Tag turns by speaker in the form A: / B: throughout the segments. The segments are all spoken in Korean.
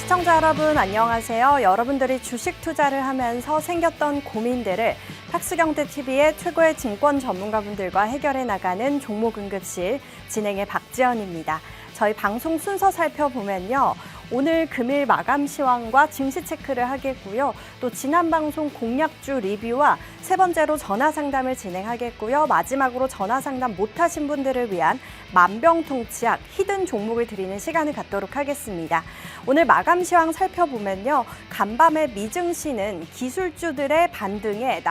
A: 시청자 여러분 안녕하세요. 여러분들이 주식 투자를 하면서 생겼던 고민들을 학수경제TV의 최고의 증권 전문가분들과 해결해 나가는 종목응급실 진행의 박지연입니다. 저희 방송 순서 살펴보면요. 오늘 금일 마감 시황과 증시 체크를 하겠고요. 또 지난 방송 공약주 리뷰와 세 번째로 전화 상담을 진행하겠고요. 마지막으로 전화 상담 못하신 분들을 위한 만병통치약 히든 종목을 드리는 시간을 갖도록 하겠습니다. 오늘 마감 시황 살펴보면요. 간밤에 미증시는 기술주들의 반등에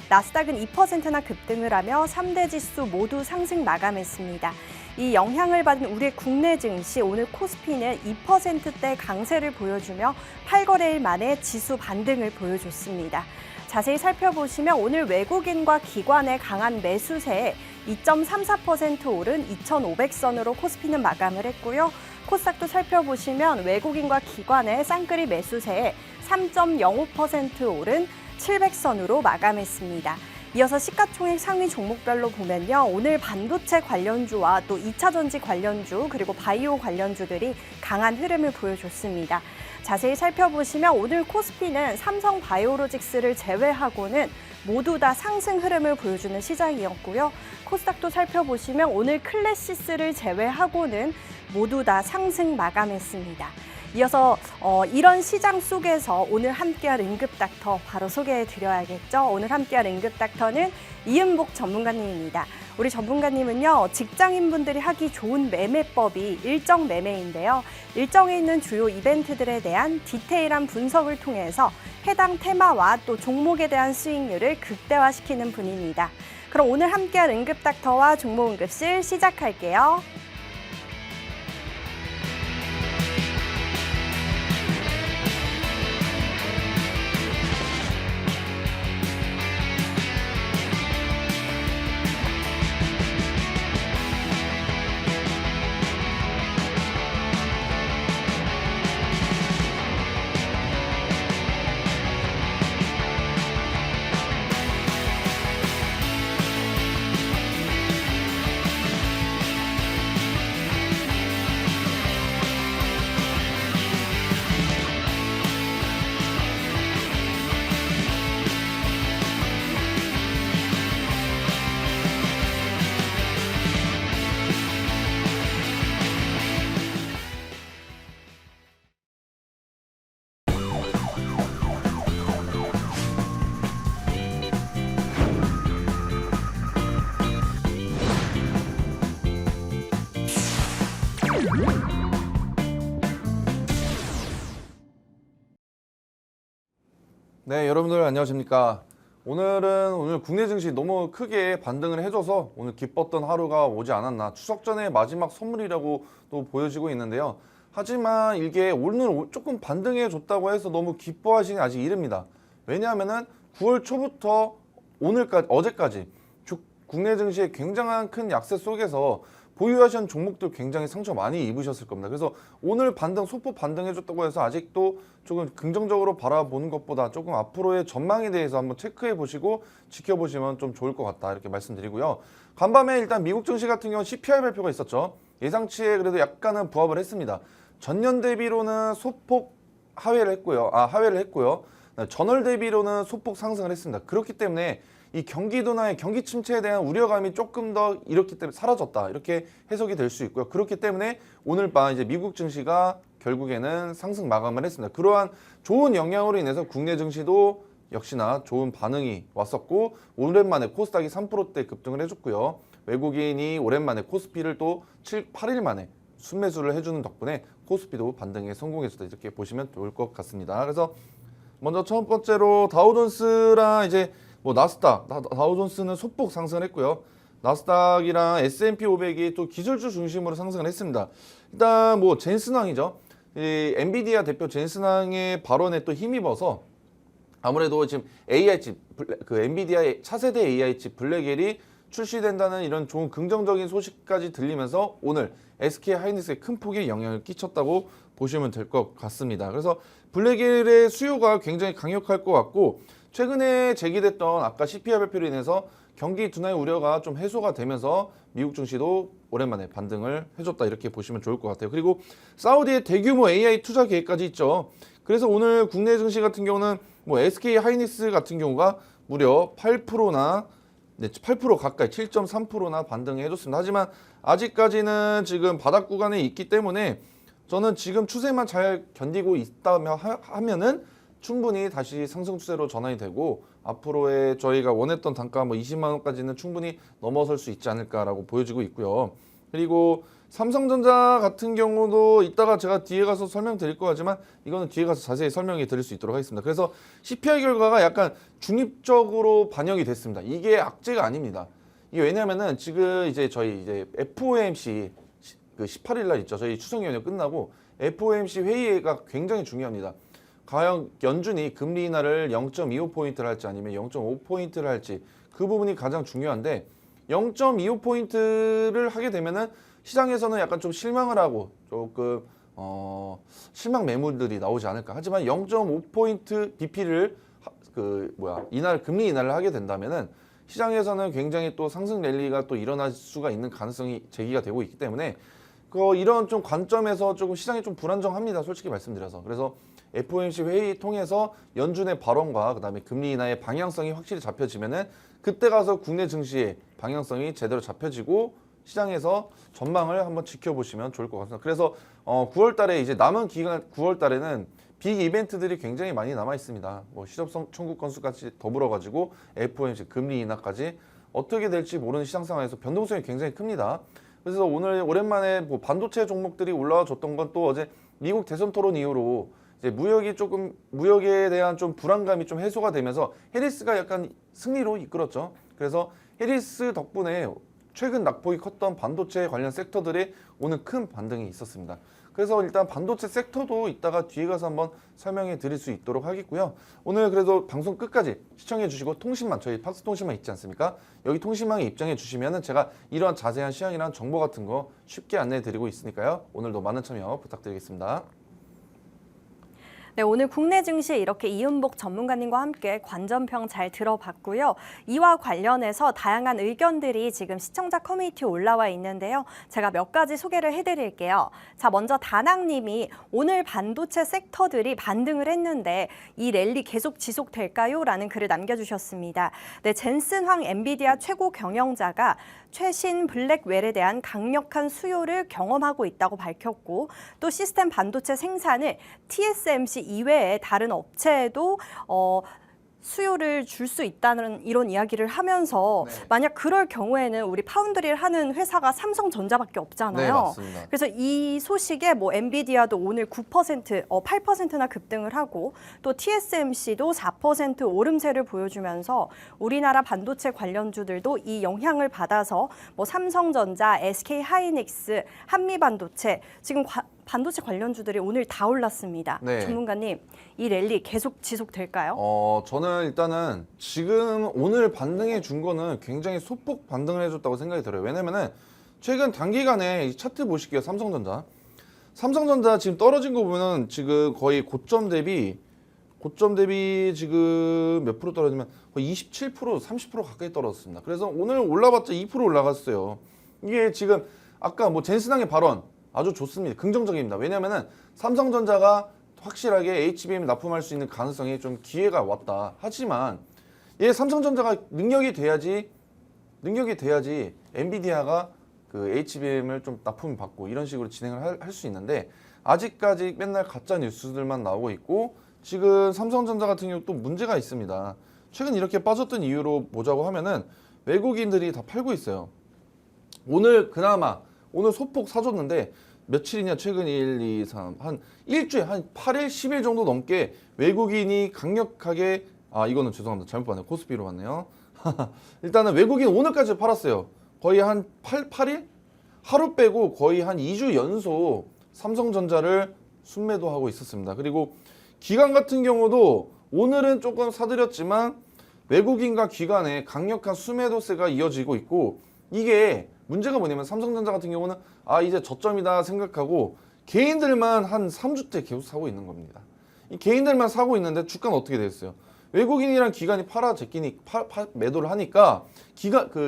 A: 나스닥은 2%나 급등을 하며 3대 지수 모두 상승 마감했습니다. 이 영향을 받은 우리 국내 증시 오늘 코스피는 2%대 강세를 보여주며 8거래일 만에 지수 반등을 보여줬습니다. 자세히 살펴보시면 오늘 외국인과 기관의 강한 매수세에 2.34% 오른 2,500선으로 코스피는 마감을 했고요. 코스닥도 살펴보시면 외국인과 기관의 쌍끌이 매수세에 3.05% 오른 700선으로 마감했습니다. 이어서 시가총액 상위 종목별로 보면요. 오늘 반도체 관련주와 또 2차전지 관련주 그리고 바이오 관련주들이 강한 흐름을 보여줬습니다. 자세히 살펴보시면 오늘 코스피는 삼성 바이오로직스를 제외하고는 모두 다 상승 흐름을 보여주는 시장이었고요. 코스닥도 살펴보시면 오늘 클래시스를 제외하고는 모두 다 상승 마감했습니다. 이어서 이런 시장 속에서 오늘 함께할 응급닥터 바로 소개해드려야겠죠. 오늘 함께할 응급닥터는 이은복 전문가님입니다. 우리 전문가님은요. 직장인분들이 하기 좋은 매매법이 일정 매매인데요. 일정에 있는 주요 이벤트들에 대한 디테일한 분석을 통해서 해당 테마와 또 종목에 대한 수익률을 극대화시키는 분입니다. 그럼 오늘 함께할 응급닥터와 종목응급실 시작할게요.
B: 네, 여러분들 안녕하십니까. 오늘 국내 증시 너무 크게 반등을 해줘서 오늘 기뻤던 하루가 오지 않았나. 추석 전에 마지막 선물이라고 또 보여지고 있는데요. 하지만 이게 오늘 조금 반등해 줬다고 해서 너무 기뻐하시긴 아직 이릅니다. 왜냐하면은 9월 초부터 오늘까지, 어제까지 국내 증시의 굉장한 큰 약세 속에서 보유하신 종목들 굉장히 상처 많이 입으셨을 겁니다. 그래서 오늘 소폭 반등해줬다고 해서 아직도 조금 긍정적으로 바라보는 것보다 조금 앞으로의 전망에 대해서 한번 체크해 보시고 지켜보시면 좀 좋을 것 같다 이렇게 말씀드리고요. 간밤에 일단 미국 증시 같은 경우는 CPI 발표가 있었죠. 예상치에 그래도 약간은 부합을 했습니다. 전년 대비로는 소폭 하회를 했고요. 전월 대비로는 소폭 상승을 했습니다. 그렇기 때문에 이 경기도나 경기 침체에 대한 우려감이 조금 더 이렇기 때문에 사라졌다 이렇게 해석이 될 수 있고요. 그렇기 때문에 오늘 밤 이제 미국 증시가 결국에는 상승 마감을 했습니다. 그러한 좋은 영향으로 인해서 국내 증시도 역시나 좋은 반응이 왔었고 오랜만에 코스닥이 3%대 급등을 해줬고요. 외국인이 오랜만에 코스피를 또 8일 만에 순매수를 해주는 덕분에 코스피도 반등에 성공했다 이렇게 보시면 좋을 것 같습니다. 그래서 먼저 첫 번째로 다우존스랑 이제 나스닥, 다우존스는 소폭 상승을 했고요. 나스닥이랑 S&P 500이 또 기술주 중심으로 상승을 했습니다. 일단 젠슨왕이죠. 이 엔비디아 대표 젠슨왕의 발언에 또 힘입어서 아무래도 지금 AI 칩, 엔비디아의 차세대 AI 칩 블랙엘이 출시된다는 이런 좋은 긍정적인 소식까지 들리면서 오늘 SK 하이닉스에 큰 폭의 영향을 끼쳤다고 보시면 될 것 같습니다. 그래서 블랙엘의 수요가 굉장히 강력할 것 같고 최근에 제기됐던 아까 CPI 발표로 인해서 경기 둔화의 우려가 좀 해소가 되면서 미국 증시도 오랜만에 반등을 해줬다 이렇게 보시면 좋을 것 같아요. 그리고 사우디의 대규모 AI 투자 계획까지 있죠. 그래서 오늘 국내 증시 같은 경우는 뭐 SK 하이닉스 같은 경우가 무려 8%나 8% 가까이 7.3%나 반등해 줬습니다. 하지만 아직까지는 지금 바닥 구간에 있기 때문에 저는 지금 추세만 잘 견디고 있다면 하면은 충분히 다시 상승 추세로 전환이 되고 앞으로의 저희가 원했던 단가 뭐 20만 원까지는 충분히 넘어설 수 있지 않을까라고 보여지고 있고요. 그리고 삼성전자 같은 경우도 이따가 제가 뒤에 가서 설명드릴 거지만 이거는 뒤에 가서 자세히 설명해 드릴 수 있도록 하겠습니다. 그래서 CPI 결과가 약간 중립적으로 반영이 됐습니다. 이게 악재가 아닙니다. 이게 왜냐면은 지금 이제 저희 이제 FOMC 그 18일 날 있죠. 저희 추석 연휴 끝나고 FOMC 회의가 굉장히 중요합니다. 과연 연준이 금리 인하를 0.25포인트를 할지 아니면 0.5포인트를 할지 그 부분이 가장 중요한데 0.25포인트를 하게 되면은 시장에서는 약간 좀 실망을 하고 조금 실망 매물들이 나오지 않을까. 하지만 0.5포인트 BP를 금리 인하를 하게 된다면은 시장에서는 굉장히 또 상승 랠리가 또 일어날 수가 있는 가능성이 제기가 되고 있기 때문에 이런 좀 관점에서 조금 시장이 좀 불안정합니다. 솔직히 말씀드려서. 그래서 FOMC 회의 통해서 연준의 발언과 그다음에 금리 인하의 방향성이 확실히 잡혀지면은 그때 가서 국내 증시의 방향성이 제대로 잡혀지고 시장에서 전망을 한번 지켜보시면 좋을 것 같습니다. 그래서 9월 달에 이제 남은 기간 9월 달에는 빅 이벤트들이 굉장히 많이 남아 있습니다. 뭐 실업 청구 건수까지 더불어 가지고 FOMC 금리 인하까지 어떻게 될지 모르는 시장 상황에서 변동성이 굉장히 큽니다. 그래서 오늘 오랜만에 뭐 반도체 종목들이 올라와 줬던 건 또 어제 미국 대선 토론 이후로 이제 무역에 대한 좀 불안감이 좀 해소가 되면서 해리스가 약간 승리로 이끌었죠. 그래서 해리스 덕분에 최근 낙폭이 컸던 반도체 관련 섹터들이 오늘 큰 반등이 있었습니다. 그래서 일단 반도체 섹터도 이따가 뒤에 가서 한번 설명해 드릴 수 있도록 하겠고요. 오늘 그래도 방송 끝까지 시청해 주시고 통신망, 저희 팍스 통신망 있지 않습니까? 여기 통신망에 입장해 주시면은 제가 이러한 자세한 시황이랑 정보 같은 거 쉽게 안내해 드리고 있으니까요. 오늘도 많은 참여 부탁드리겠습니다.
A: 네, 오늘 국내 증시 이렇게 이은복 전문가님과 함께 관전평 잘 들어봤고요. 이와 관련해서 다양한 의견들이 지금 시청자 커뮤니티에 올라와 있는데요. 제가 몇 가지 소개를 해드릴게요. 자, 먼저 다낭님이 오늘 반도체 섹터들이 반등을 했는데 이 랠리 계속 지속될까요? 라는 글을 남겨주셨습니다. 네, 젠슨 황 엔비디아 최고 경영자가 최신 블랙웰에 대한 강력한 수요를 경험하고 있다고 밝혔고 또 시스템 반도체 생산을 TSMC 이외에 다른 업체에도 수요를 줄 수 있다는 이런 이야기를 하면서 만약 그럴 경우에는 우리 파운드리를 하는 회사가 삼성전자밖에 없잖아요.
B: 네, 맞습니다.
A: 그래서 이 소식에 뭐 엔비디아도 오늘 9%, 8%나 급등을 하고 또 TSMC도 4% 오름세를 보여주면서 우리나라 반도체 관련주들도 이 영향을 받아서 뭐 삼성전자, SK 하이닉스, 한미반도체 지금 반도체 관련주들이 오늘 다 올랐습니다.
B: 네.
A: 전문가님, 이 랠리 계속 지속될까요?
B: 저는 일단은 지금 오늘 반등해 준 거는 굉장히 소폭 반등을 해줬다고 생각이 들어요. 왜냐면은 최근 단기간에 이 차트 보실게요. 삼성전자 지금 떨어진 거 보면은 지금 거의 고점 대비 지금 몇 프로 떨어지면 거의 27%, 30% 가까이 떨어졌습니다. 그래서 오늘 올라봤자 2% 올라갔어요. 이게 지금 아까 뭐 젠슨항의 발언 아주 좋습니다. 긍정적입니다. 왜냐면은 삼성전자가 확실하게 HBM 납품할 수 있는 가능성이 좀 기회가 왔다. 하지만 삼성전자가 능력이 돼야지 엔비디아가 그 HBM을 좀 납품 받고 이런 식으로 진행을 할 수 있는데 아직까지 맨날 가짜 뉴스들만 나오고 있고 지금 삼성전자 같은 경우 또 문제가 있습니다. 최근 이렇게 빠졌던 이유로 보자고 하면은 외국인들이 다 팔고 있어요. 오늘 그나마 오늘 소폭 사줬는데 며칠이냐 최근 1, 2, 3 한 일주일 한 8일, 10일 정도 넘게 외국인이 강력하게 이거는 죄송합니다. 잘못 봤네요. 코스피로 봤네요. 일단은 외국인 오늘까지 팔았어요. 거의 한 8일? 하루 빼고 거의 한 2주 연속 삼성전자를 순매도하고 있었습니다. 그리고 기관 같은 경우도 오늘은 조금 사들였지만 외국인과 기관의 강력한 순매도세가 이어지고 있고 이게 문제가 뭐냐면 삼성전자 같은 경우는 이제 저점이다 생각하고 개인들만 한 3주째 계속 사고 있는 겁니다. 이 개인들만 사고 있는데 주가는 어떻게 됐어요? 외국인이랑 기관이 매도를 하니까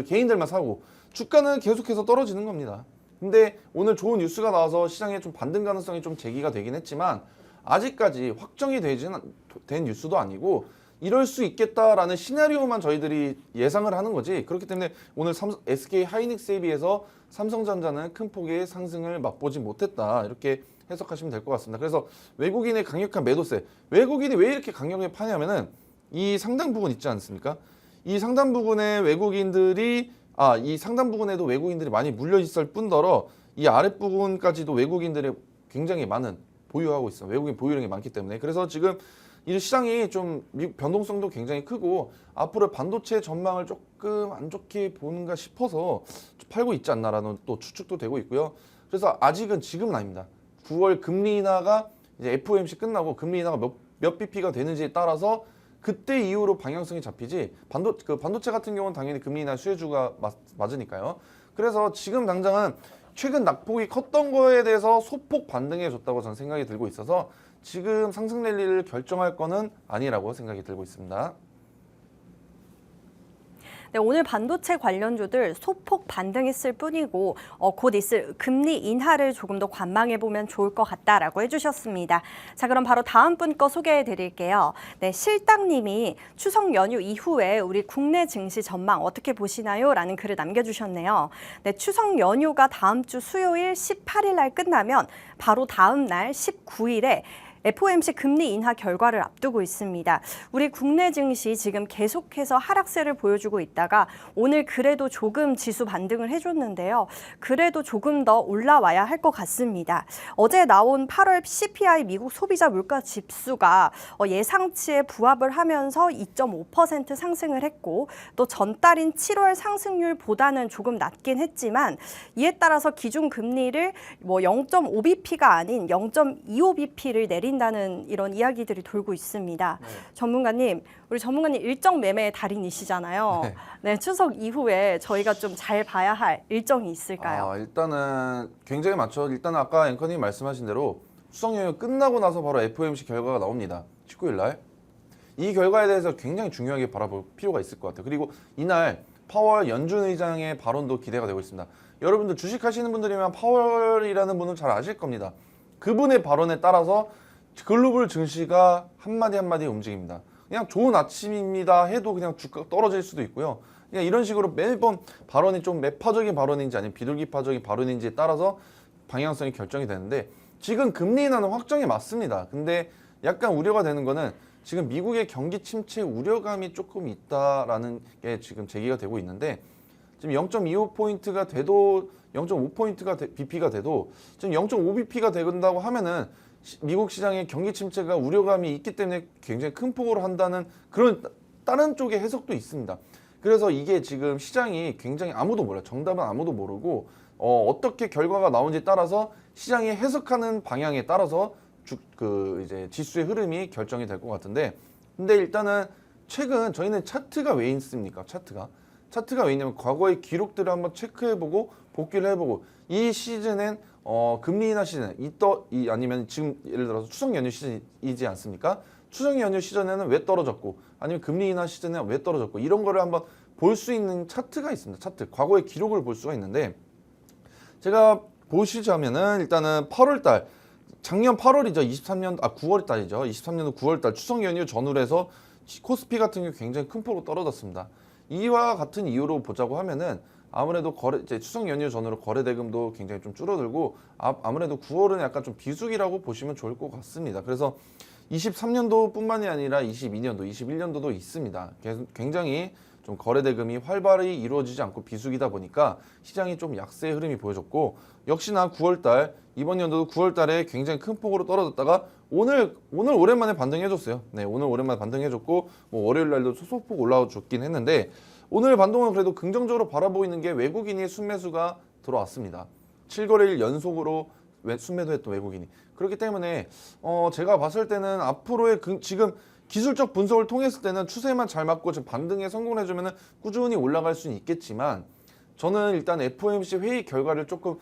B: 개인들만 사고 주가는 계속해서 떨어지는 겁니다. 근데 오늘 좋은 뉴스가 나와서 시장에 좀 반등 가능성이 좀 제기가 되긴 했지만 아직까지 확정이 된 뉴스도 아니고 이럴 수 있겠다라는 시나리오만 저희들이 예상을 하는 거지. 그렇기 때문에 오늘 SK 하이닉스에 비해서 삼성전자는 큰 폭의 상승을 맛보지 못했다. 이렇게 해석하시면 될 것 같습니다. 그래서 외국인의 강력한 매도세. 외국인이 왜 이렇게 강력하게 파냐면은 이 상당 부분 있지 않습니까? 이 상당 부분에 이 상당 부분에도 외국인들이 많이 물려 있을 뿐더러 이 아랫부분까지도 외국인들이 굉장히 많은 보유하고 있어. 외국인 보유량이 많기 때문에. 그래서 지금 이 시장이 좀 변동성도 굉장히 크고 앞으로 반도체 전망을 조금 안 좋게 보는가 싶어서 팔고 있지 않나라는 또 추측도 되고 있고요. 그래서 아직은 지금은 아닙니다. 9월 금리 인하가 이제 FOMC 끝나고 금리 인하가 몇 BP가 되는지에 따라서 그때 이후로 방향성이 잡히지 반도체 같은 경우는 당연히 금리 인하 수혜주가 맞으니까요. 그래서 지금 당장은 최근 낙폭이 컸던 거에 대해서 소폭 반등해 줬다고 저는 생각이 들고 있어서 지금 상승 랠리를 결정할 거는 아니라고 생각이 들고 있습니다.
A: 네, 오늘 반도체 관련주들 소폭 반등했을 뿐이고 곧 있을 금리 인하를 조금 더 관망해 보면 좋을 것 같다라고 해주셨습니다. 자, 그럼 바로 다음 분 거 소개해 드릴게요. 네, 실당님이 추석 연휴 이후에 우리 국내 증시 전망 어떻게 보시나요? 라는 글을 남겨주셨네요. 네, 추석 연휴가 다음 주 수요일 18일 날 끝나면 바로 다음 날 19일에 FOMC 금리 인하 결과를 앞두고 있습니다. 우리 국내 증시 지금 계속해서 하락세를 보여주고 있다가 오늘 그래도 조금 지수 반등을 해줬는데요. 그래도 조금 더 올라와야 할 것 같습니다. 어제 나온 8월 CPI 미국 소비자 물가 지수가 예상치에 부합을 하면서 2.5% 상승을 했고 또 전달인 7월 상승률보다는 조금 낮긴 했지만 이에 따라서 기준 금리를 0.5bp가 아닌 0.25bp를 내린다는 이런 이야기들이 돌고 있습니다.
B: 네.
A: 전문가님, 우리 전문가님 일정 매매의 달인이시잖아요.
B: 네.
A: 네, 추석 이후에 저희가 좀 잘 봐야 할 일정이 있을까요?
B: 일단은 굉장히 많죠. 일단 아까 앵커님 말씀하신 대로 추석 연휴 끝나고 나서 바로 FOMC 결과가 나옵니다. 19일 날. 이 결과에 대해서 굉장히 중요하게 바라볼 필요가 있을 것 같아요. 그리고 이날 파월 연준 의장의 발언도 기대가 되고 있습니다. 여러분들 주식하시는 분들이면 파월이라는 분은 잘 아실 겁니다. 그분의 발언에 따라서 글로벌 증시가 한마디 한마디 움직입니다. 그냥 좋은 아침입니다 해도 그냥 주가 떨어질 수도 있고요. 그냥 이런 식으로 매번 발언이 좀 매파적인 발언인지 아니면 비둘기파적인 발언인지에 따라서 방향성이 결정이 되는데 지금 금리 인하는 확정이 맞습니다. 근데 약간 우려가 되는 거는 지금 미국의 경기 침체 우려감이 조금 있다라는 게 지금 제기가 되고 있는데 지금 0.25포인트가 돼도 0.5포인트가 BP가 돼도 지금 0.5bp가 된다고 하면은 미국 시장의 경기 침체가 우려감이 있기 때문에 굉장히 큰 폭으로 한다는 그런 다른 쪽의 해석도 있습니다. 그래서 이게 지금 시장이 굉장히 아무도 몰라요. 정답은 아무도 모르고 어떻게 결과가 나온지에 따라서 시장이 해석하는 방향에 따라서 이제 지수의 흐름이 결정이 될 것 같은데 근데 일단은 최근 저희는 차트가 왜 있습니까? 차트가 왜 있냐면 과거의 기록들을 한번 체크해보고 복귀를 해보고 이 시즌엔 금리 인하 시즌 아니면 지금 예를 들어서 추석 연휴 시즌이지 않습니까? 추석 연휴 시즌에는 왜 떨어졌고 아니면 금리 인하 시즌에 왜 떨어졌고 이런 거를 한번 볼 수 있는 차트가 있습니다. 차트 과거의 기록을 볼 수가 있는데 제가 보시자면은 일단은 8월달 작년 8월이죠. 9월달이죠. 23년도 9월달 추석 연휴 전후로 해서 코스피 같은 경우 굉장히 큰 폭으로 떨어졌습니다. 이와 같은 이유로 보자고 하면은 아무래도 이제 추석 연휴 전후로 거래 대금도 굉장히 좀 줄어들고 아무래도 9월은 약간 좀 비수기라고 보시면 좋을 것 같습니다. 그래서 23년도뿐만이 아니라 22년도, 21년도도 있습니다. 굉장히 좀 거래 대금이 활발히 이루어지지 않고 비수기다 보니까 시장이 좀 약세의 흐름이 보여졌고 역시나 9월달 이번 연도도 9월달에 굉장히 큰 폭으로 떨어졌다가 오늘 오랜만에 반등해줬어요. 네, 오늘 오랜만에 반등해줬고 월요일 날도 소폭 올라와줬긴 했는데 오늘 반동은 그래도 긍정적으로 바라보이는 게 외국인의 순매수가 들어왔습니다. 7거래일 연속으로 순매도했던 외국인이. 그렇기 때문에 제가 봤을 때는 앞으로의 지금 기술적 분석을 통했을 때는 추세만 잘 맞고 지금 반등에 성공해주면 꾸준히 올라갈 수는 있겠지만 저는 일단 FOMC 회의 결과를 조금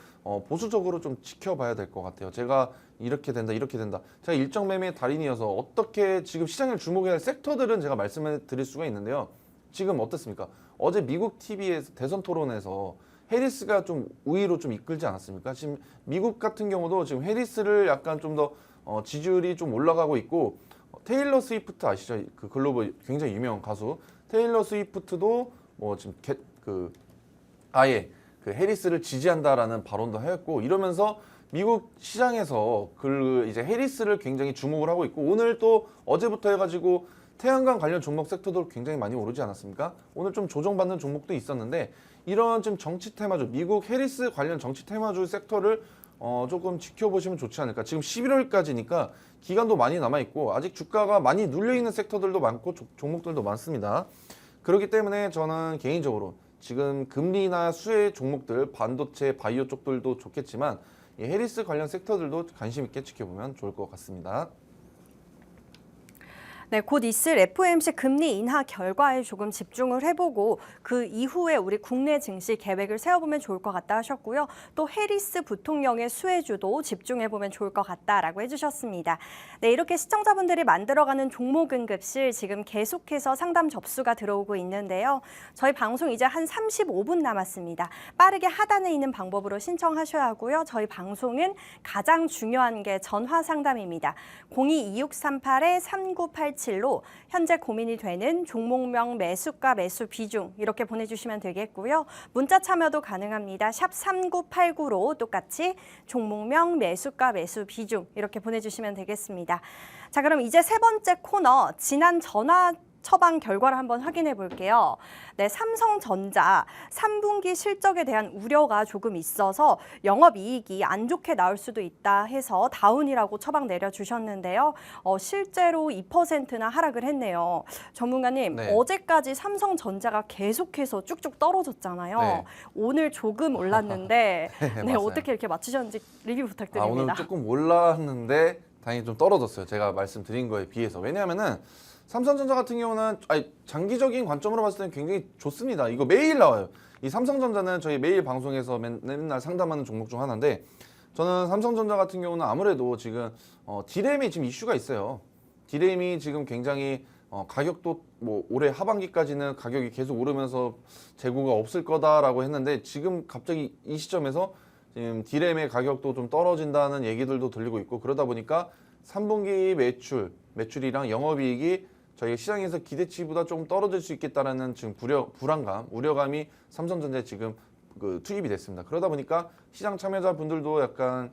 B: 보수적으로 좀 지켜봐야 될 것 같아요. 제가 이렇게 된다, 이렇게 된다. 제가 일정 매매의 달인이어서 어떻게 지금 시장을 주목해야 할 섹터들은 제가 말씀을 드릴 수가 있는데요. 지금 어떻습니까? 어제 미국 TV에서 대선 토론에서 해리스가 좀 우위로 좀 이끌지 않았습니까? 지금 미국 같은 경우도 지금 해리스를 약간 좀 더 지지율이 좀 올라가고 있고 테일러 스위프트 아시죠? 그 글로벌 굉장히 유명한 가수 테일러 스위프트도 뭐 지금 아예 그 해리스를 지지한다라는 발언도 했고 이러면서 미국 시장에서 그 이제 해리스를 굉장히 주목을 하고 있고 오늘 또 어제부터 해가지고 태양광 관련 종목 섹터도 굉장히 많이 오르지 않았습니까? 오늘 좀 조정받는 종목도 있었는데 이런 좀 정치 테마주 미국 해리스 관련 정치 테마주 섹터를 조금 지켜보시면 좋지 않을까. 지금 11월까지니까 기간도 많이 남아있고 아직 주가가 많이 눌려있는 섹터들도 많고 종목들도 많습니다. 그렇기 때문에 저는 개인적으로 지금 금리나 수혜 종목들, 반도체, 바이오 쪽들도 좋겠지만 이 해리스 관련 섹터들도 관심 있게 지켜보면 좋을 것 같습니다.
A: 네, 곧 있을 FOMC 금리 인하 결과에 조금 집중을 해보고 그 이후에 우리 국내 증시 계획을 세워보면 좋을 것 같다 하셨고요. 또 해리스 부통령의 수혜주도 집중해보면 좋을 것 같다라고 해주셨습니다. 네, 이렇게 시청자분들이 만들어가는 종목응급실 지금 계속해서 상담 접수가 들어오고 있는데요. 저희 방송 이제 한 35분 남았습니다. 빠르게 하단에 있는 방법으로 신청하셔야 하고요. 저희 방송은 가장 중요한 게 전화 상담입니다. 02-2638-3987 로 현재 고민이 되는 종목명 매수가 매수 비중 이렇게 보내주시면 되겠고요. 문자 참여도 가능합니다. 샵 3989로 똑같이 종목명 매수가 매수 비중 이렇게 보내주시면 되겠습니다. 자, 그럼 이제 세 번째 코너 지난 전화 처방 결과를 한번 확인해 볼게요. 네, 삼성전자 3분기 실적에 대한 우려가 조금 있어서 영업이익이 안 좋게 나올 수도 있다 해서 다운이라고 처방 내려주셨는데요. 실제로 2%나 하락을 했네요. 전문가님,
B: 네.
A: 어제까지 삼성전자가 계속해서 쭉쭉 떨어졌잖아요.
B: 네.
A: 오늘 조금 올랐는데
B: 네,
A: 네,
B: 맞아요.
A: 어떻게 이렇게 맞추셨는지 리뷰 부탁드립니다.
B: 오늘 조금 올랐는데 다행히 좀 떨어졌어요. 제가 말씀드린 거에 비해서. 왜냐하면은 삼성전자 같은 경우는 장기적인 관점으로 봤을 때는 굉장히 좋습니다. 이거 매일 나와요. 이 삼성전자는 저희 매일 방송에서 맨날 상담하는 종목 중 하나인데 저는 삼성전자 같은 경우는 아무래도 지금 디램이 지금 이슈가 있어요. 디램이 지금 굉장히 가격도 뭐 올해 하반기까지는 가격이 계속 오르면서 재고가 없을 거다라고 했는데 지금 갑자기 이 시점에서 지금 디램의 가격도 좀 떨어진다는 얘기들도 들리고 있고 그러다 보니까 3분기 매출이랑 영업이익이 저희 시장에서 기대치보다 좀 떨어질 수 있겠다라는 지금 불안감, 우려감이 삼성전자에 지금 투입이 됐습니다. 그러다 보니까 시장 참여자분들도 약간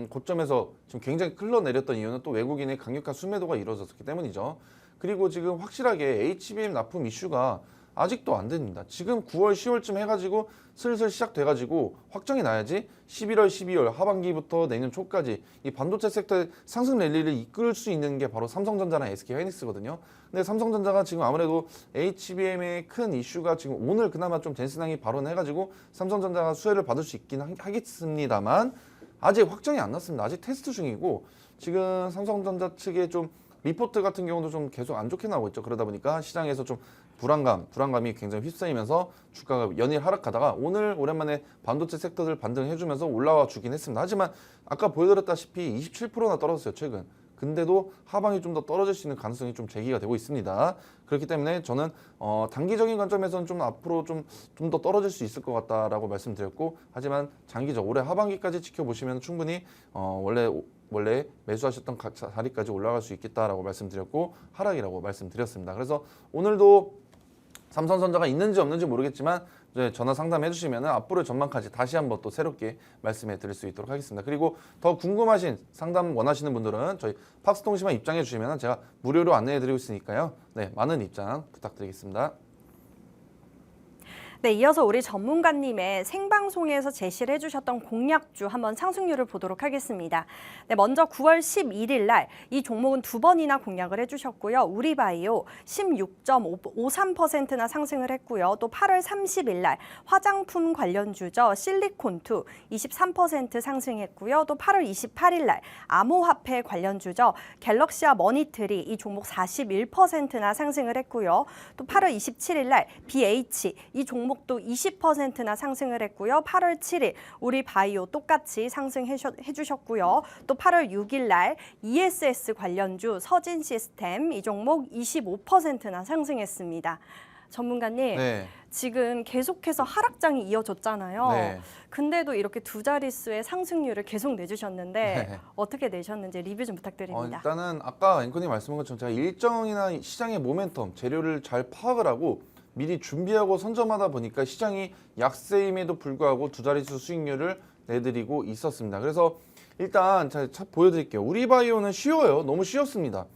B: 고점에서 지금 굉장히 흘러내렸던 이유는 또 외국인의 강력한 순매도가 이루어졌기 때문이죠. 그리고 지금 확실하게 HBM 납품 이슈가 아직도 안 됩니다. 지금 9월, 10월쯤 해가지고 슬슬 시작돼가지고 확정이 나야지 11월, 12월 하반기부터 내년 초까지 이 반도체 섹터의 상승 랠리를 이끌 수 있는 게 바로 삼성전자나 SK하이닉스거든요. 근데 삼성전자가 지금 아무래도 HBM의 큰 이슈가 지금 오늘 그나마 좀 젠슨항이 발언해가지고 삼성전자가 수혜를 받을 수 있긴 하겠습니다만 아직 확정이 안 났습니다. 아직 테스트 중이고 지금 삼성전자 측의 좀 리포트 같은 경우도 좀 계속 안 좋게 나오고 있죠. 그러다 보니까 시장에서 좀 불안감이 굉장히 휩싸이면서 주가가 연일 하락하다가 오늘 오랜만에 반도체 섹터들 반등해주면서 올라와 주긴 했습니다. 하지만 아까 보여드렸다시피 27%나 떨어졌어요, 최근. 근데도 하방이 좀 더 떨어질 수 있는 가능성이 좀 제기가 되고 있습니다. 그렇기 때문에 저는 단기적인 관점에서는 좀 앞으로 좀 더 떨어질 수 있을 것 같다라고 말씀드렸고 하지만 장기적 올해 하반기까지 지켜보시면 충분히 원래 매수하셨던 자리까지 올라갈 수 있겠다라고 말씀드렸고 하락이라고 말씀드렸습니다. 그래서 오늘도 삼성전자가 있는지 없는지 모르겠지만 이제 전화 상담해 주시면 앞으로의 전망까지 다시 한번 또 새롭게 말씀해 드릴 수 있도록 하겠습니다. 그리고 더 궁금하신 상담 원하시는 분들은 저희 팍스통신만 입장해 주시면 제가 무료로 안내해 드리고 있으니까요. 네, 많은 입장 부탁드리겠습니다.
A: 네, 이어서 우리 전문가님의 생방송에서 제시를 해주셨던 공략주 한번 상승률을 보도록 하겠습니다. 네, 먼저 9월 11일 날 이 종목은 두 번이나 공략을 해주셨고요. 우리바이오 16.53%나 상승을 했고요. 또 8월 30일 날 화장품 관련주죠. 실리콘2 23% 상승했고요. 또 8월 28일 날 암호화폐 관련주죠. 갤럭시와 머니트리 이 종목 41%나 상승을 했고요. 또 8월 27일 날 BH 이 종목 종목도 20%나 상승을 했고요. 8월 7일 우리바이오 똑같이 상승해 주셨고요. 또 8월 6일 날 ESS 관련주 서진시스템 이 종목 25%나 상승했습니다. 전문가님,
B: 네.
A: 지금 계속해서 하락장이 이어졌잖아요.
B: 네.
A: 근데도 이렇게 두 자릿수의 상승률을 계속 내주셨는데
B: 네.
A: 어떻게 내셨는지 리뷰 좀 부탁드립니다.
B: 일단은 아까 앵커님 말씀한 것처럼 제가 일정이나 시장의 모멘텀, 재료를 잘 파악을 하고 미리 준비하고 선점하다 보니까 시장이 약세임에도 불구하고 두 자릿수 수익률을 내드리고 있었습니다. 그래서 일단 제가 보여드릴게요. 우리바이오는 쉬워요. 너무 쉬웠습니다.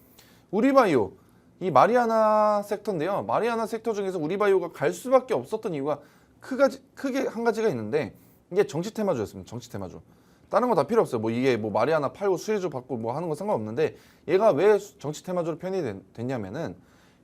B: 우리바이오, 이 마리아나 섹터인데요. 마리아나 섹터 중에서 우리바이오가 갈 수밖에 없었던 이유가 크게 한 가지가 있는데 이게 정치 테마주였습니다. 정치 테마주. 다른 거 다 필요 없어요. 뭐 이게 뭐 마리아나 팔고 수혜주 받고 뭐 하는 건 상관없는데 얘가 왜 정치 테마주로 편입됐냐면은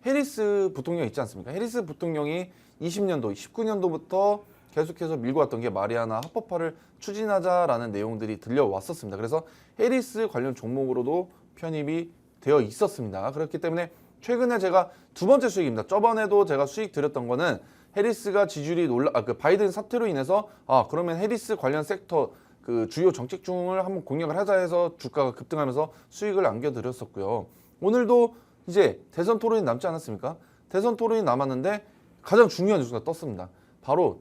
B: 해리스 부통령 있지 않습니까? 해리스 부통령이 20년도, 19년도부터 계속해서 밀고 왔던 게 마리아나 합법화를 추진하자라는 내용들이 들려왔었습니다. 그래서 해리스 관련 종목으로도 편입이 되어 있었습니다. 그렇기 때문에 최근에 제가 두 번째 수익입니다. 저번에도 제가 수익 드렸던 거는 해리스가 지지율이 그 바이든 사태로 인해서 그러면 해리스 관련 섹터 그 주요 정책 중을 한번 공략을 하자 해서 주가가 급등하면서 수익을 안겨드렸었고요. 오늘도 이제 대선 토론이 남지 않았습니까? 대선 토론이 남았는데 가장 중요한 뉴스가 떴습니다. 바로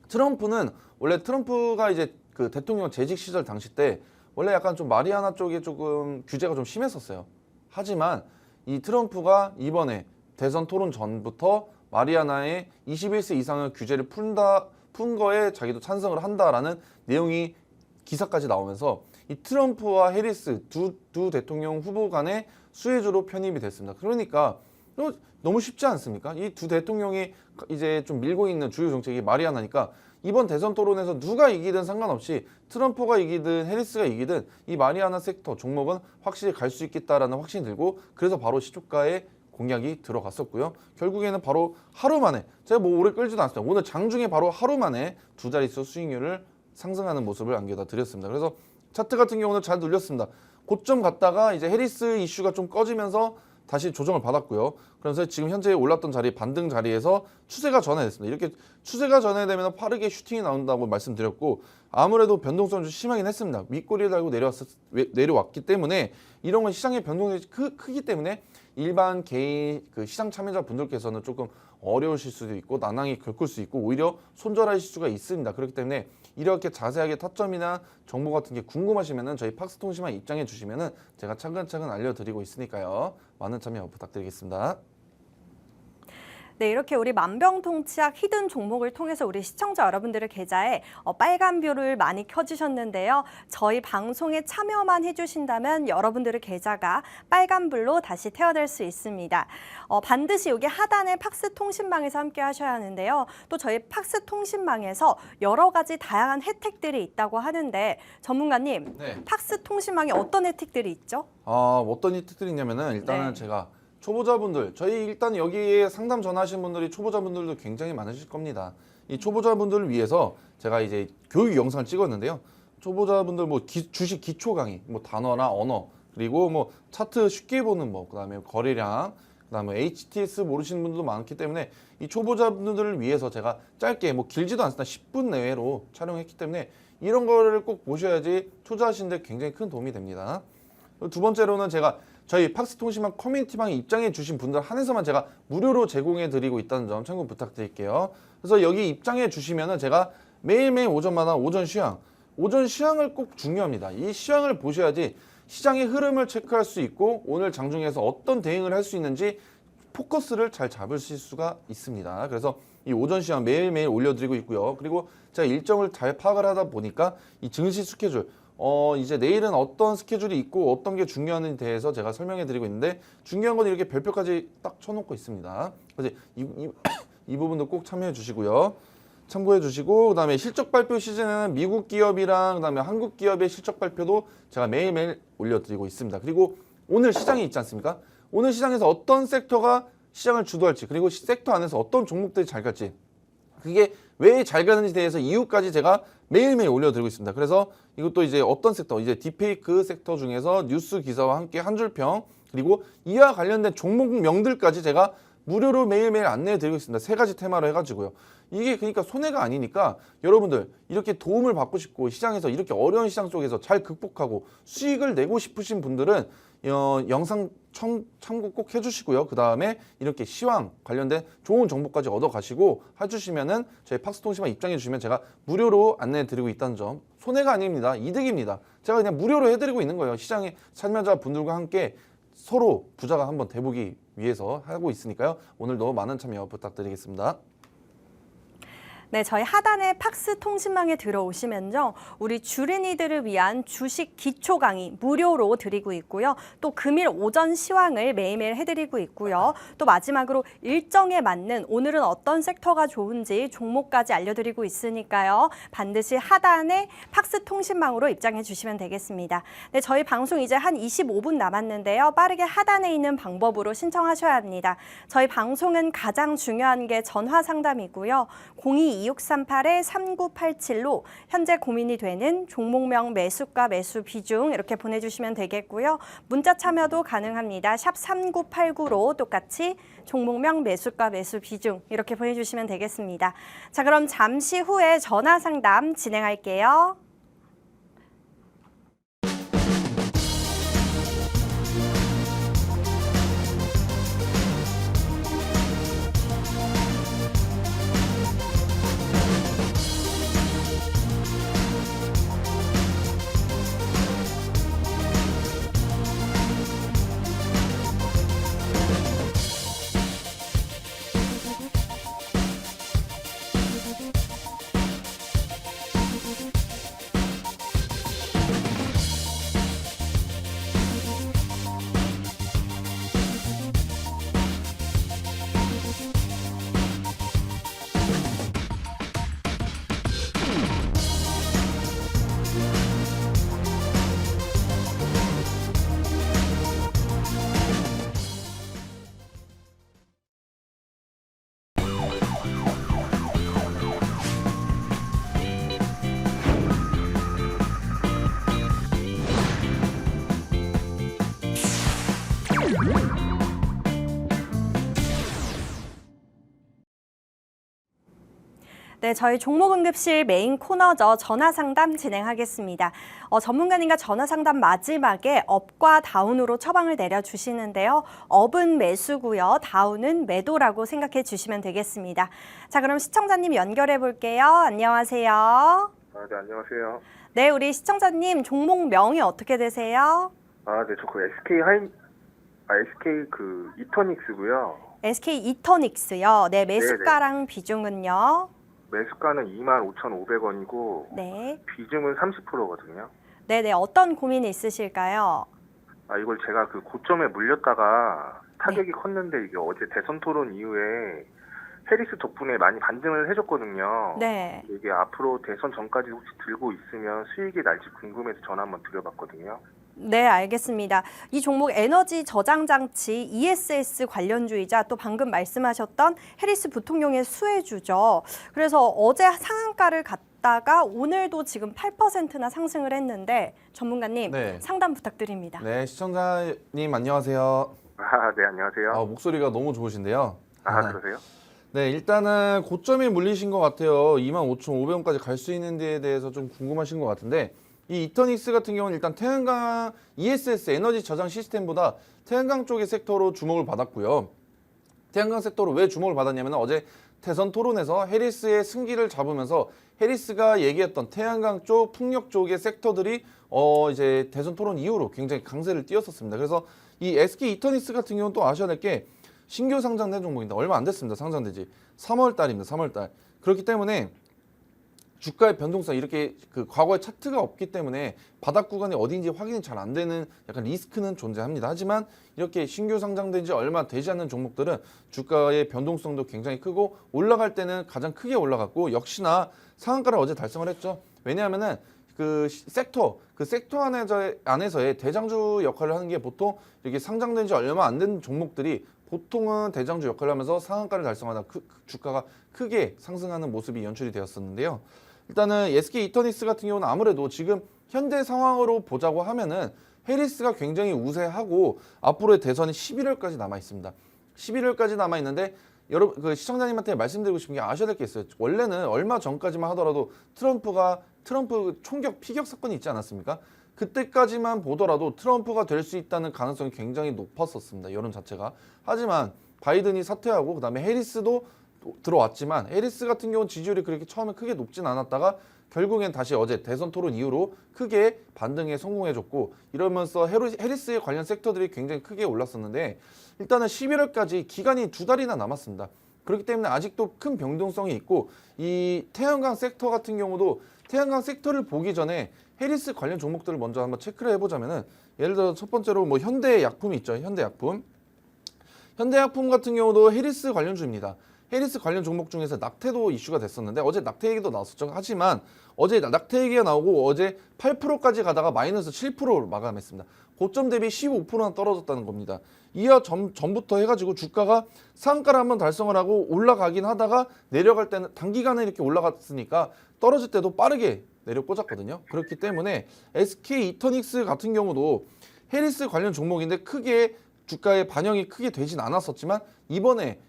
B: 트럼프는 원래 트럼프가 이제 그 대통령 재직 시절 당시 때 원래 약간 좀 마리아나 쪽에 조금 규제가 좀 심했었어요. 하지만 이 트럼프가 이번에 대선 토론 전부터 마리아나의 21세 이상의 규제를 푼 거에 자기도 찬성을 한다라는 내용이 기사까지 나오면서 이 트럼프와 해리스 두 대통령 후보 간의 수혜주로 편입이 됐습니다. 그러니까 너무 쉽지 않습니까? 이 두 대통령이 이제 좀 밀고 있는 주요 정책이 마리아나니까 이번 대선 토론에서 누가 이기든 상관없이 트럼프가 이기든 해리스가 이기든 이 마리아나 섹터 종목은 확실히 갈 수 있겠다라는 확신이 들고 그래서 바로 시초가에 공략이 들어갔었고요. 결국에는 바로 하루 만에 제가 뭐 오래 끌지도 않았어요. 오늘 장중에 바로 하루 만에 두 자릿수 수익률을 상승하는 모습을 안겨다 드렸습니다. 그래서 차트 같은 경우는 잘 눌렸습니다. 고점 갔다가 이제 해리스 이슈가 좀 꺼지면서 다시 조정을 받았고요. 그래서 지금 현재 올랐던 자리 반등 자리에서 추세가 전환됐습니다. 이렇게 추세가 전환되면 빠르게 슈팅이 나온다고 말씀드렸고 아무래도 변동성이 좀 심하긴 했습니다. 윗꼬리를 달고 내려왔기 때문에 이런 건 시장의 변동성이 크기 때문에 일반 개인 그 시장 참여자 분들께서는 조금 어려우실 수도 있고 난항이 겪을 수 있고 오히려 손절하실 수가 있습니다. 그렇기 때문에 이렇게 자세하게 타점이나 정보 같은 게 궁금하시면은 저희 팍스통신만 입장해 주시면은 제가 차근차근 알려드리고 있으니까요. 많은 참여 부탁드리겠습니다.
A: 네, 이렇게 우리 만병통치약 히든 종목을 통해서 우리 시청자 여러분들의 계좌에 빨간불을 많이 켜주셨는데요. 저희 방송에 참여만 해주신다면 여러분들의 계좌가 빨간불로 다시 태워낼 수 있습니다. 반드시 여기 하단에 팍스통신망에서 함께 하셔야 하는데요. 또 저희 팍스통신망에서 여러 가지 다양한 혜택들이 있다고 하는데 전문가님,
B: 네.
A: 팍스통신망에 어떤 혜택들이 있죠?
B: 어떤 혜택들이 있냐면은 일단은
A: 네.
B: 제가 초보자분들 저희 일단 여기에 상담 전화하신 분들이 초보자분들도 굉장히 많으실 겁니다. 이 초보자분들을 위해서 제가 이제 교육 영상을 찍었는데요. 초보자분들 뭐 주식 기초 강의, 뭐 단어나 언어 그리고 뭐 차트 쉽게 보는 법, 그다음에 거래량, 그다음에 HTS 모르시는 분들도 많기 때문에 이 초보자분들을 위해서 제가 짧게 뭐 길지도 않습니다. 10분 내외로 촬영했기 때문에 이런 거를 꼭 보셔야지 투자하시는데 굉장히 큰 도움이 됩니다. 두 번째로는 제가 저희 팍스통신망 커뮤니티방에 입장해 주신 분들 한해서만 제가 무료로 제공해 드리고 있다는 점 참고 부탁드릴게요. 그래서 여기 입장해 주시면은 제가 매일매일 오전마다 오전 시황을 꼭 중요합니다. 이 시황을 보셔야지 시장의 흐름을 체크할 수 있고 오늘 장중에서 어떤 대응을 할 수 있는지 포커스를 잘 잡으실 수가 있습니다. 그래서 이 오전 시황 매일매일 올려드리고 있고요. 그리고 제가 일정을 잘 파악을 하다 보니까 이 증시 스케줄 이제 내일은 어떤 스케줄이 있고 어떤 게 중요한지에 대해서 제가 설명해 드리고 있는데 중요한 건 이렇게 별표까지 딱 쳐놓고 있습니다. 그래서 이 부분도 꼭 참여해 주시고요. 참고해 주시고 그다음에 실적 발표 시즌에는 미국 기업이랑 그다음에 한국 기업의 실적 발표도 제가 매일매일 올려드리고 있습니다. 그리고 오늘 시장이 있지 않습니까? 오늘 시장에서 어떤 섹터가 시장을 주도할지 그리고 섹터 안에서 어떤 종목들이 잘 갈지 그게 왜 잘 가는지 대해서 이유까지 제가 매일매일 올려드리고 있습니다. 그래서 이것도 이제 어떤 섹터, 이제 딥페이크 섹터 중에서 뉴스 기사와 함께 한 줄 평, 그리고 이와 관련된 종목명들까지 제가 무료로 매일매일 안내해 드리고 있습니다. 3가지 테마로 해가지고요. 이게 그러니까 손해가 아니니까 여러분들 이렇게 도움을 받고 싶고 시장에서 이렇게 어려운 시장 속에서 잘 극복하고 수익을 내고 싶으신 분들은 영상 참고 꼭 해주시고요. 그 다음에 이렇게 시황 관련된 좋은 정보까지 얻어가시고 해주시면은 저희 팍스통신만 입장해 주시면 제가 무료로 안내해 드리고 있다는 점, 손해가 아닙니다. 이득입니다. 제가 그냥 무료로 해드리고 있는 거예요. 시장의 참여자 분들과 함께 서로 부자가 한번 돼보기 위해서 하고 있으니까요. 오늘도 많은 참여 부탁드리겠습니다.
A: 네, 저희 하단에 팍스 통신망에 들어오시면요. 우리 주린이들을 위한 주식 기초 강의 무료로 드리고 있고요. 또 금일 오전 시황을 매일매일 해드리고 있고요. 또 마지막으로 일정에 맞는 오늘은 어떤 섹터가 좋은지 종목까지 알려드리고 있으니까요. 반드시 하단에 팍스 통신망으로 입장해 주시면 되겠습니다. 네, 저희 방송 이제 한 25분 남았는데요. 빠르게 하단에 있는 방법으로 신청하셔야 합니다. 저희 방송은 가장 중요한 게 전화 상담이고요. 022638-3987로 현재 고민이 되는 종목명 매수가 매수 비중 이렇게 보내주시면 되겠고요. 문자 참여도 가능합니다. 샵 3989로 똑같이 종목명 매수가 매수 비중 이렇게 보내주시면 되겠습니다. 자, 그럼 잠시 후에 전화 상담 진행할게요. 네, 저희 종목응급실 메인 코너죠. 전화상담 진행하겠습니다. 전문가님과 전화상담 마지막에 업과 다운으로 처방을 내려주시는데요. 업은 매수고요. 다운은 매도라고 생각해 주시면 되겠습니다. 자, 그럼 시청자님 연결해 볼게요. 안녕하세요.
C: 네, 안녕하세요.
A: 네, 우리 시청자님 종목명이 어떻게 되세요?
C: 네, 저 그 SK 그 이터닉스고요.
A: SK 이터닉스요. 네, 매수가랑 비중은요?
C: 매수가는 25,500원이고
A: 네.
C: 비중은 30%거든요.
A: 네네, 어떤 고민이 있으실까요?
C: 이걸 제가 그 고점에 물렸다가 타격이 컸는데 이게 어제 대선 토론 이후에 해리스 덕분에 많이 반등을 해줬거든요.
A: 네.
C: 이게 앞으로 대선 전까지 혹시 들고 있으면 수익이 날지 궁금해서 전화 한번 드려봤거든요.
A: 네, 알겠습니다. 이 종목 에너지 저장 장치 ESS 관련주이자 또 방금 말씀하셨던 해리스 부통령의 수혜주죠. 그래서 어제 상한가를 갔다가 오늘도 지금 8%나 상승을 했는데 전문가님
B: 네.
A: 상담 부탁드립니다.
B: 네, 시청자님 안녕하세요.
C: 네, 안녕하세요.
B: 목소리가 너무 좋으신데요.
C: 그러세요?
B: 네, 일단은 고점에 물리신 것 같아요. 25,500원까지 갈 수 있는 데에 대해서 좀 궁금하신 것 같은데 이 이터닉스 같은 경우는 일단 태양광 ESS 에너지 저장 시스템보다 태양광 쪽의 섹터로 주목을 받았고요. 태양광 섹터로 왜 주목을 받았냐면 어제 대선 토론에서 해리스의 승기를 잡으면서 해리스가 얘기했던 태양광 쪽, 풍력 쪽의 섹터들이 이제 대선 토론 이후로 굉장히 강세를 띄었었습니다. 그래서 이 SK 이터닉스 같은 경우는 또 아셔야 될 게 신규 상장된 종목인데 얼마 안 됐습니다. 상장된 지 3월 달입니다. 3월 달. 그렇기 때문에 주가의 변동성 이렇게 그 과거에 차트가 없기 때문에 바닥 구간이 어디인지 확인이 잘 안 되는 약간 리스크는 존재합니다. 하지만 이렇게 신규 상장된 지 얼마 되지 않는 종목들은 주가의 변동성도 굉장히 크고 올라갈 때는 가장 크게 올라갔고 역시나 상한가를 어제 달성을 했죠. 왜냐하면은 그 섹터 안에서의 대장주 역할을 하는 게 보통 이렇게 상장된 지 얼마 안 된 종목들이 보통은 대장주 역할을 하면서 상한가를 달성하다 주가가 크게 상승하는 모습이 연출이 되었었는데요. 일단은 SK 이터닉스 같은 경우는 아무래도 지금 현재 상황으로 보자고 하면은 해리스가 굉장히 우세하고 앞으로의 대선이 11월까지 남아 있습니다. 11월까지 남아 있는데 여러분 그 시청자님한테 말씀드리고 싶은 게 아셔야 될 게 있어요. 원래는 얼마 전까지만 하더라도 트럼프 총격 피격 사건이 있지 않았습니까? 그때까지만 보더라도 트럼프가 될 수 있다는 가능성이 굉장히 높았었습니다. 여론 자체가. 하지만 바이든이 사퇴하고 그다음에 해리스도 들어왔지만 해리스 같은 경우는 지지율이 그렇게 처음에 크게 높진 않았다가 결국엔 다시 어제 대선 토론 이후로 크게 반등에 성공해줬고 이러면서 해리스의 관련 섹터들이 굉장히 크게 올랐었는데 일단은 11월까지 기간이 2달이나 남았습니다. 그렇기 때문에 아직도 큰 변동성이 있고 이 태양광 섹터 같은 경우도 태양광 섹터를 보기 전에 해리스 관련 종목들을 먼저 한번 체크를 해보자면은 예를 들어 첫 번째로 뭐 현대약품이 있죠. 현대약품 같은 경우도 해리스 관련주입니다. 해리스 관련 종목 중에서 낙태도 이슈가 됐었는데 어제 낙태 얘기도 나왔었죠. 하지만 어제 낙태 얘기가 나오고 어제 8%까지 가다가 마이너스 7%로 마감했습니다. 고점 대비 15%나 떨어졌다는 겁니다. 이어 전부터 해가지고 주가가 상한가를 한번 달성을 하고 올라가긴 하다가 내려갈 때는 단기간에 이렇게 올라갔으니까 떨어질 때도 빠르게 내려 꽂았거든요. 그렇기 때문에 SK 이터닉스 같은 경우도 해리스 관련 종목인데 크게 주가에 반영이 크게 되진 않았었지만 이번에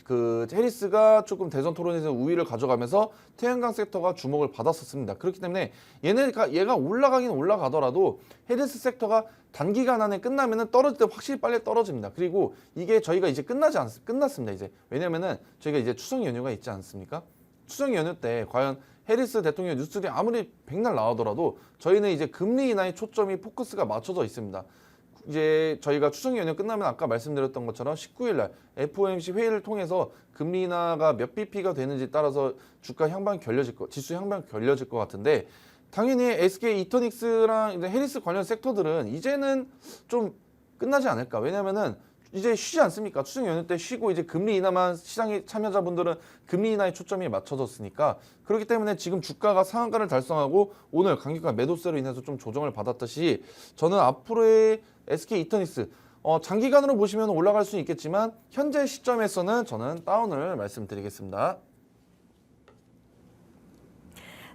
B: 그 해리스가 조금 대선 토론에서 우위를 가져가면서 태양광 섹터가 주목을 받았었습니다. 그렇기 때문에 얘가 올라가긴 올라가더라도 해리스 섹터가 단기간 안에 끝나면은 떨어질 때 확실히 빨리 떨어집니다. 그리고 이게 저희가 이제 끝났습니다. 이제 왜냐면은 저희가 이제 추석 연휴가 있지 않습니까? 추석 연휴 때 과연 해리스 대통령 뉴스들이 아무리 백날 나오더라도 저희는 이제 금리 인하의 초점이 포커스가 맞춰져 있습니다. 이제 저희가 추석 연휴 끝나면 아까 말씀드렸던 것처럼 19일 날 FOMC 회의를 통해서 금리 인하가 몇 BP가 되는지 따라서 주가 향방 지수 향방 결려질 것 같은데 당연히 SK 이터닉스랑 해리스 관련 섹터들은 이제는 좀 끝나지 않을까. 왜냐면은 이제 쉬지 않습니까? 추석 연휴 때 쉬고 이제 금리 인하만 시장의 참여자분들은 금리 인하에 초점이 맞춰졌으니까 그렇기 때문에 지금 주가가 상한가를 달성하고 오늘 강력한 매도세로 인해서 좀 조정을 받았듯이 저는 앞으로의 SK 이터닉스 장기간으로 보시면 올라갈 수 있겠지만 현재 시점에서는 저는 다운을 말씀드리겠습니다.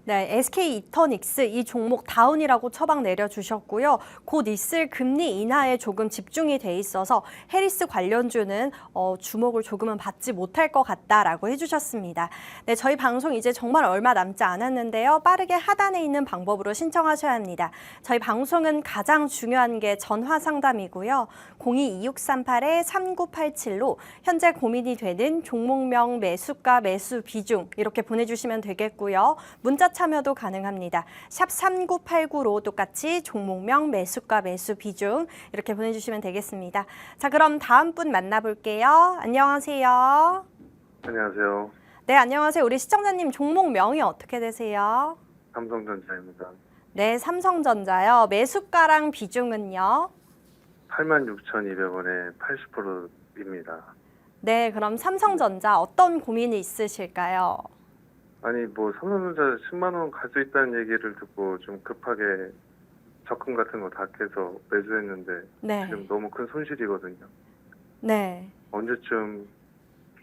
A: 네, SK 이터닉스 이 종목 다운이라고 처방 내려주셨고요. 곧 있을 금리 인하에 조금 집중이 돼 있어서 해리스 관련주는 주목을 조금은 받지 못할 것 같다라고 해주셨습니다. 네, 저희 방송 이제 정말 얼마 남지 않았는데요. 빠르게 하단에 있는 방법으로 신청하셔야 합니다. 저희 방송은 가장 중요한 게 전화 상담이고요. 02-2638-3987로 현재 고민이 되는 종목명, 매수가, 매수 비중 이렇게 보내주시면 되겠고요. 문자 참여도 가능합니다. 샵 3989로 똑같이 종목명, 매수가, 매수 비중 이렇게 보내주시면 되겠습니다. 자, 그럼 다음 분 만나볼게요. 안녕하세요.
C: 안녕하세요.
A: 네, 안녕하세요. 우리 시청자님 종목명이 어떻게 되세요?
C: 삼성전자입니다.
A: 네, 삼성전자요. 매수가랑 비중은요?
C: 86,200원에 80%입니다.
A: 네, 그럼 삼성전자 어떤 고민이 있으실까요?
C: 아니 뭐 삼성전자 10만 원 갈 수 있다는 얘기를 듣고 좀 급하게 적금 같은 거 다 깨서 매수했는데
A: 네.
C: 지금 너무 큰 손실이거든요.
A: 네.
C: 언제쯤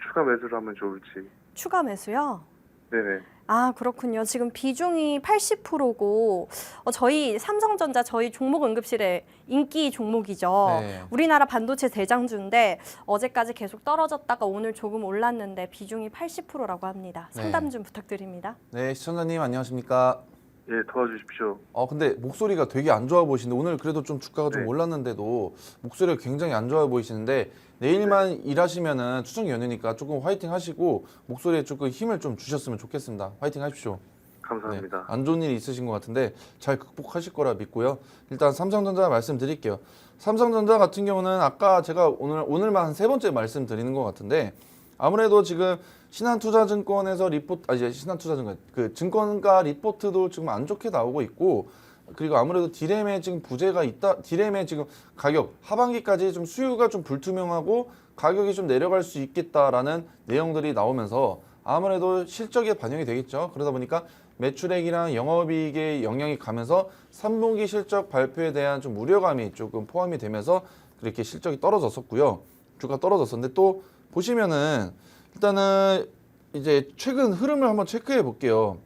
C: 추가 매수를 하면 좋을지.
A: 추가 매수요?
C: 네네.
A: 아, 그렇군요. 지금 비중이 80%고 저희 삼성전자 저희 종목 응급실의 인기 종목이죠.
B: 네.
A: 우리나라 반도체 대장주인데 어제까지 계속 떨어졌다가 오늘 조금 올랐는데 비중이 80%라고 합니다.
B: 네.
A: 상담 좀 부탁드립니다.
B: 네, 시청자님 안녕하십니까?
C: 예, 도와주십시오.
B: 근데 목소리가 되게 안 좋아 보이시는데 오늘 그래도 좀 주가가 좀
C: 네.
B: 올랐는데도 목소리가 굉장히 안 좋아 보이시는데 내일만 일하시면은 추석 연휴니까 조금 화이팅 하시고 목소리에 조금 힘을 좀 주셨으면 좋겠습니다. 화이팅 하십시오.
C: 감사합니다.
B: 네, 안 좋은 일이 있으신 것 같은데 잘 극복하실 거라 믿고요. 일단 삼성전자 말씀드릴게요. 삼성전자 같은 경우는 아까 제가 오늘만 한 3번째 말씀드리는 것 같은데 아무래도 지금 신한투자증권에서 이제 신한투자증권 그 증권가 리포트도 지금 안 좋게 나오고 있고 그리고 아무래도 디램에 지금 부재가 있다. 디램의 지금 가격 하반기까지 좀 수요가 좀 불투명하고 가격이 좀 내려갈 수 있겠다라는 내용들이 나오면서 아무래도 실적에 반영이 되겠죠. 그러다 보니까 매출액이랑 영업이익에 영향이 가면서 3분기 실적 발표에 대한 좀 우려감이 조금 포함이 되면서 그렇게 실적이 떨어졌었고요. 주가 떨어졌었는데 또 보시면은 일단은 이제 최근 흐름을 한번 체크해 볼게요.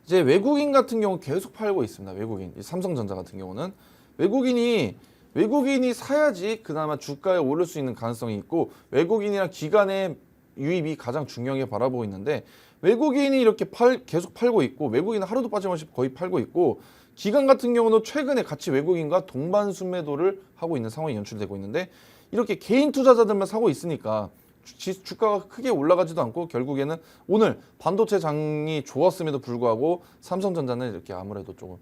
B: 이제 외국인 같은 경우 계속 팔고 있습니다. 외국인 삼성전자 같은 경우는 외국인이 외국인이 사야지 그나마 주가에 오를 수 있는 가능성이 있고 외국인이랑 기관의 유입이 가장 중요하게 바라보고 있는데 외국인이 이렇게 계속 팔고 있고 외국인은 하루도 빠짐없이 거의 팔고 있고 기관 같은 경우는 최근에 같이 외국인과 동반 순매도를 하고 있는 상황이 연출되고 있는데 이렇게 개인 투자자들만 사고 있으니까 주가가 크게 올라가지도 않고 결국에는 오늘 반도체 장이 좋았음에도 불구하고 삼성전자는 이렇게 아무래도 조금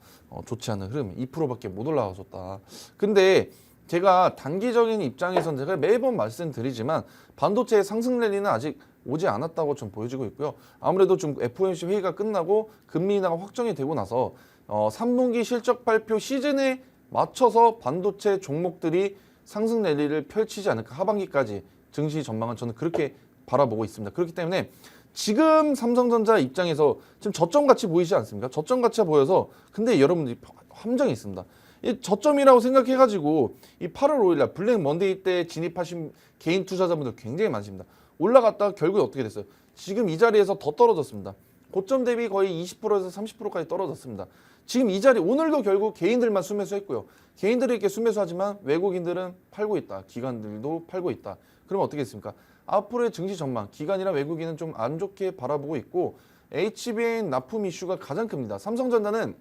B: 좋지 않은 흐름 2%밖에 못 올라가졌다. 근데 제가 단기적인 입장에서는 제가 매번 말씀드리지만 반도체의 상승 랠리는 아직 오지 않았다고 좀 보여지고 있고요. 아무래도 좀 FOMC 회의가 끝나고 금리 인하가 확정이 되고 나서 3분기 실적 발표 시즌에 맞춰서 반도체 종목들이 상승 랠리를 펼치지 않을까 하반기까지 증시 전망은 저는 그렇게 바라보고 있습니다. 그렇기 때문에 지금 삼성전자 입장에서 지금 저점같이 보이지 않습니까? 저점같이 보여서 근데 여러분들이 함정이 있습니다. 이 저점이라고 생각해가지고 이 8월 5일날 블랙 먼데이 때 진입하신 개인 투자자분들 굉장히 많습니다. 올라갔다가 결국에 어떻게 됐어요? 지금 이 자리에서 더 떨어졌습니다. 고점 대비 거의 20%에서 30%까지 떨어졌습니다. 지금 이 자리 오늘도 결국 개인들만 수매수했고요. 개인들이 이렇게 수매수하지만 외국인들은 팔고 있다. 기관들도 팔고 있다. 그러면 어떻게 됐습니까? 앞으로의 증시 전망, 기관이나 외국인은 좀 안 좋게 바라보고 있고 HBM 납품 이슈가 가장 큽니다. 삼성전자는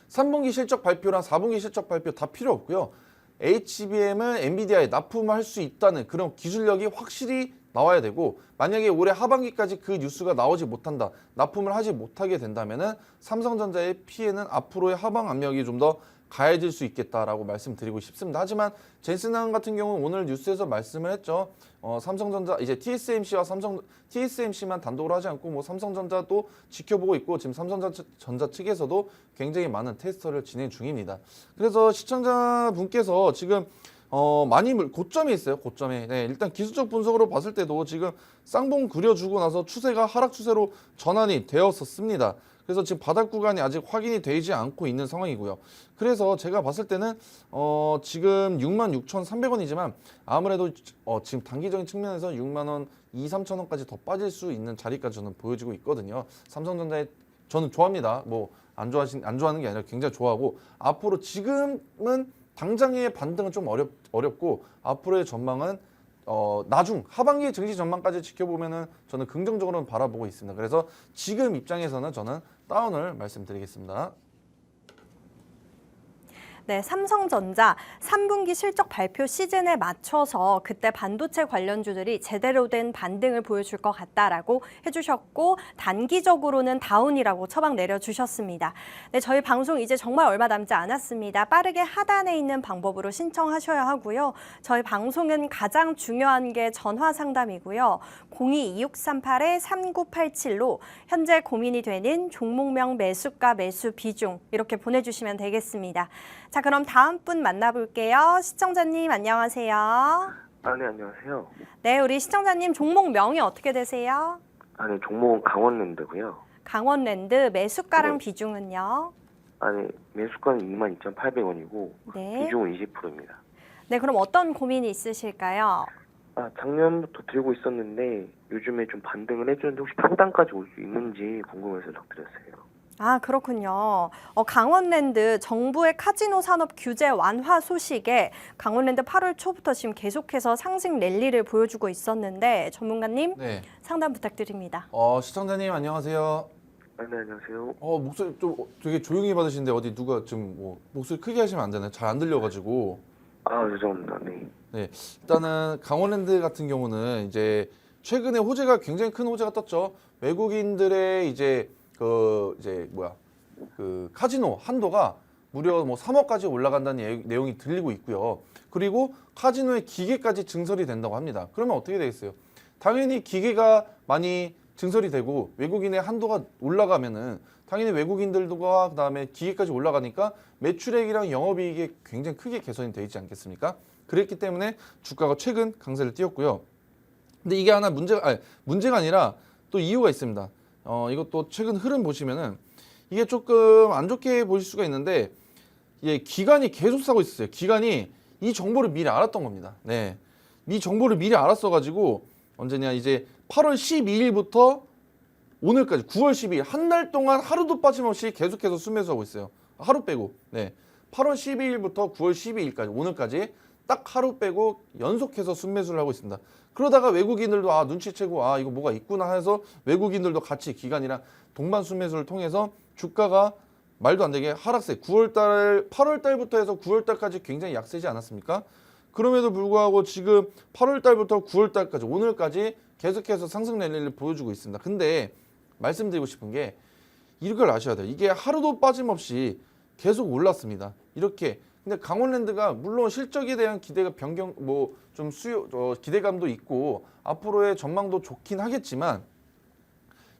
B: 3분기 실적 발표랑 4분기 실적 발표 다 필요 없고요. HBM을 엔비디아에 납품할 수 있다는 그런 기술력이 확실히 나와야 되고 만약에 올해 하반기까지 그 뉴스가 나오지 못한다. 납품을 하지 못하게 된다면은 삼성전자의 피해는 앞으로의 하방 압력이 좀 더 가해질 수 있겠다라고 말씀드리고 싶습니다. 하지만 젠슨항 같은 경우는 오늘 뉴스에서 말씀을 했죠. 삼성전자 이제 TSMC와 TSMC만 단독으로 하지 않고 뭐 삼성전자도 지켜보고 있고 지금 삼성전자 측에서도 굉장히 많은 테스트를 진행 중입니다. 그래서 시청자분께서 지금 많이 고점에 있어요. 고점에. 네, 일단 기술적 분석으로 봤을 때도 지금 쌍봉 그려주고 나서 추세가 하락 추세로 전환이 되었었습니다. 그래서 지금 바닥 구간이 아직 확인이 되지 않고 있는 상황이고요. 그래서 제가 봤을 때는 지금 66,300원이지만 아무래도 지금 단기적인 측면에서 6만 원, 2, 3천 원까지 더 빠질 수 있는 자리까지 저는 보여지고 있거든요. 삼성전자에 저는 좋아합니다. 뭐 안 좋아하는 게 아니라 굉장히 좋아하고 앞으로 지금은 당장의 반등은 좀 어렵고 앞으로의 전망은 나중 하반기 증시 전망까지 지켜보면은 저는 긍정적으로 바라보고 있습니다. 그래서 지금 입장에서는 저는 다운을 말씀드리겠습니다.
A: 네, 삼성전자 3분기 실적 발표 시즌에 맞춰서 그때 반도체 관련주들이 제대로 된 반등을 보여줄 것 같다라고 해주셨고 단기적으로는 다운이라고 처방 내려주셨습니다. 네, 저희 방송 이제 정말 얼마 남지 않았습니다. 빠르게 하단에 있는 방법으로 신청하셔야 하고요. 저희 방송은 가장 중요한 게 전화 상담이고요. 02-2638-3987로 현재 고민이 되는 종목명 매수가 매수 비중 이렇게 보내주시면 되겠습니다. 자, 그럼 다음 분 만나볼게요. 시청자님 안녕하세요.
C: 네, 안녕하세요.
A: 네, 우리 시청자님 종목명이 어떻게 되세요?
C: 네, 종목은 강원랜드고요.
A: 강원랜드 매수가랑
C: 네.
A: 비중은요?
C: 네, 매수가는 22,800원이고
A: 네.
C: 비중은 20%입니다.
A: 네, 그럼 어떤 고민이 있으실까요?
C: 작년부터 들고 있었는데 요즘에 좀 반등을 해주는데 혹시 평단까지 올 수 있는지 궁금해서 연락드렸어요.
A: 아, 그렇군요. 강원랜드 정부의 카지노 산업 규제 완화 소식에 강원랜드 8월 초부터 지금 계속해서 상승 랠리를 보여주고 있었는데 전문가님
B: 네.
A: 상담 부탁드립니다.
B: 시청자님 안녕하세요.
C: 네, 안녕하세요.
B: 목소리 좀 되게 조용히 받으시는데 어디 누가 좀 뭐 목소리 크게 하시면 안 되나요? 잘 안 들려가지고.
C: 죄송합니다. 네.
B: 네, 일단은 강원랜드 같은 경우는 이제 최근에 호재가 굉장히 큰 호재가 떴죠. 외국인들의 이제 그 카지노 한도가 무려 뭐 3억까지 올라간다는 내용이 들리고 있고요. 그리고 카지노의 기계까지 증설이 된다고 합니다. 그러면 어떻게 되겠어요? 당연히 기계가 많이 증설이 되고 외국인의 한도가 올라가면은 당연히 외국인들과 그다음에 기계까지 올라가니까 매출액이랑 영업이익이 굉장히 크게 개선이 되어 있지 않겠습니까? 그랬기 때문에 주가가 최근 강세를 띄었고요. 근데 이게 하나 문제가 아니라 또 이유가 있습니다. 이것도 최근 흐름 보시면은 이게 조금 안 좋게 보일 수가 있는데 기관이 계속 사고 있었어요. 기관이 이 정보를 미리 알았던 겁니다. 네, 이 정보를 미리 알았어가지고 언제냐 이제 8월 12일부터 오늘까지 9월 12일 한 달 동안 하루도 빠짐없이 계속해서 순매수하고 있어요. 하루 빼고. 네, 8월 12일부터 9월 12일까지 오늘까지 딱 하루 빼고 연속해서 순매수를 하고 있습니다. 그러다가 외국인들도 눈치채고 이거 뭐가 있구나 해서 외국인들도 같이 기관이랑 동반 순매수를 통해서 주가가 말도 안 되게 하락세 8월 달부터 해서 9월 달까지 굉장히 약세지 않았습니까? 그럼에도 불구하고 지금 8월 달부터 9월 달까지 오늘까지 계속해서 상승 랠리를 보여주고 있습니다. 근데 말씀드리고 싶은 게 이걸 아셔야 돼요. 이게 하루도 빠짐없이 계속 올랐습니다. 이렇게. 근데 강원랜드가 물론 실적에 대한 기대가 변경 좀 기대감도 있고 앞으로의 전망도 좋긴 하겠지만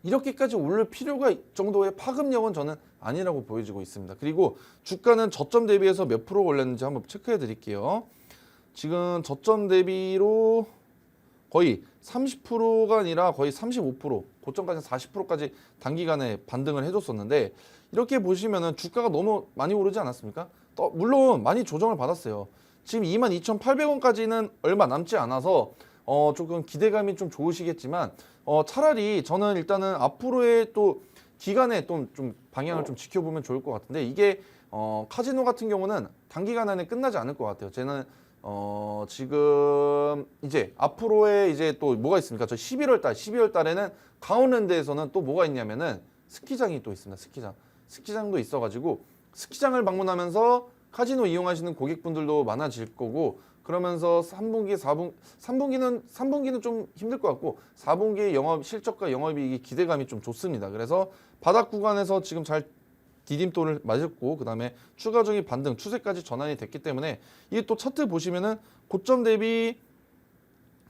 B: 이렇게까지 오를 필요가 정도의 파급력은 저는 아니라고 보여지고 있습니다. 그리고 주가는 저점 대비해서 몇 프로 올랐는지 한번 체크해 드릴게요. 지금 저점 대비로 거의 30%가 아니라 거의 35%, 고점까지 40%까지 단기간에 반등을 해줬었는데 이렇게 보시면은 주가가 너무 많이 오르지 않았습니까? 물론 많이 조정을 받았어요. 지금 22,800원까지는 얼마 남지 않아서 조금 기대감이 좀 좋으시겠지만 차라리 저는 일단은 앞으로의 또 기간에 좀 방향을 좀 지켜보면 좋을 것 같은데 이게 카지노 같은 경우는 단기간 안에 끝나지 않을 것 같아요. 저는 지금 이제 앞으로의 이제 또 뭐가 있습니까? 저 12월 달에는 강원랜드에서는 또 뭐가 있냐면은 스키장이 또 있습니다. 스키장도 있어가지고 스키장을 방문하면서 카지노 이용하시는 고객분들도 많아질 거고 그러면서 3분기, 3분기는 좀 힘들 것 같고 4분기 영업 실적과 영업이익이 기대감이 좀 좋습니다. 그래서 바닥 구간에서 지금 잘 디딤돌을 맞았고 그 다음에 추가적인 반등 추세까지 전환이 됐기 때문에 이게 또 차트 보시면은 고점 대비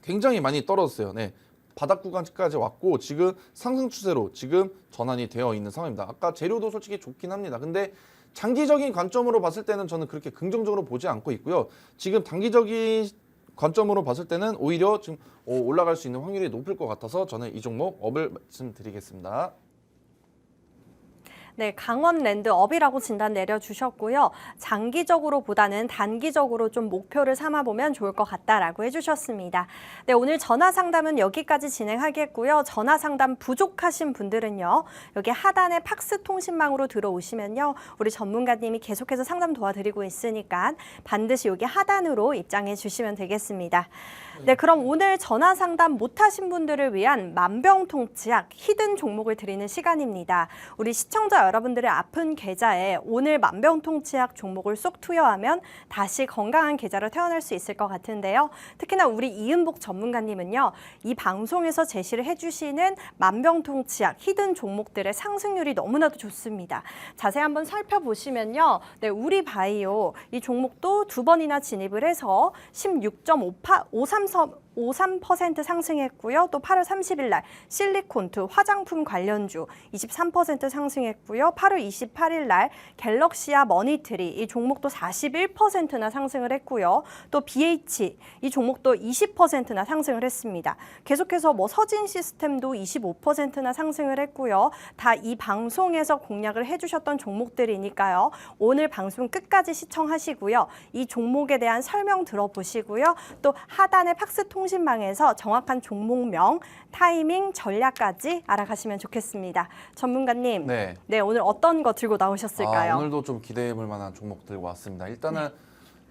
B: 굉장히 많이 떨어졌어요. 네. 바닥 구간까지 왔고 지금 상승 추세로 지금 전환이 되어 있는 상황입니다. 아까 재료도 솔직히 좋긴 합니다. 근데 장기적인 관점으로 봤을 때는 저는 그렇게 긍정적으로 보지 않고 있고요. 지금 단기적인 관점으로 봤을 때는 오히려 지금 올라갈 수 있는 확률이 높을 것 같아서 저는 이 종목 업을 말씀드리겠습니다.
A: 네, 강원랜드 업이라고 진단 내려주셨고요. 장기적으로보다는 단기적으로 좀 목표를 삼아보면 좋을 것 같다라고 해주셨습니다. 네, 오늘 전화 상담은 여기까지 진행하겠고요. 전화 상담 부족하신 분들은요. 여기 하단에 팍스 통신망으로 들어오시면요. 우리 전문가님이 계속해서 상담 도와드리고 있으니까 반드시 여기 하단으로 입장해 주시면 되겠습니다. 네, 그럼 오늘 전화 상담 못하신 분들을 위한 만병통치약 히든 종목을 드리는 시간입니다. 우리 시청자 여러분들의 아픈 계좌에 오늘 만병통치약 종목을 쏙 투여하면 다시 건강한 계좌로 태어날 수 있을 것 같은데요. 특히나 우리 이은복 전문가님은요. 이 방송에서 제시를 해주시는 만병통치약 히든 종목들의 상승률이 너무나도 좋습니다. 자세히 한번 살펴보시면요. 네, 우리바이오 이 종목도 2번이나 진입을 해서 16.53% 상승했고요. 또 8월 30일 날 실리콘투 화장품 관련주 23% 상승했고요. 8월 28일 날 갤럭시아 머니트리 이 종목도 41%나 상승을 했고요. 또 BH 이 종목도 20%나 상승을 했습니다. 계속해서 서진 시스템도 25%나 상승을 했고요. 다 이 방송에서 공략을 해주셨던 종목들이니까요. 오늘 방송 끝까지 시청하시고요. 이 종목에 대한 설명 들어보시고요. 또 하단의 팍스 통신망에서 정확한 종목명, 타이밍, 전략까지 알아가시면 좋겠습니다. 전문가님,
B: 네.
A: 네, 오늘 어떤 거 들고 나오셨을까요?
B: 오늘도 좀 기대해볼 만한 종목 들고 왔습니다. 일단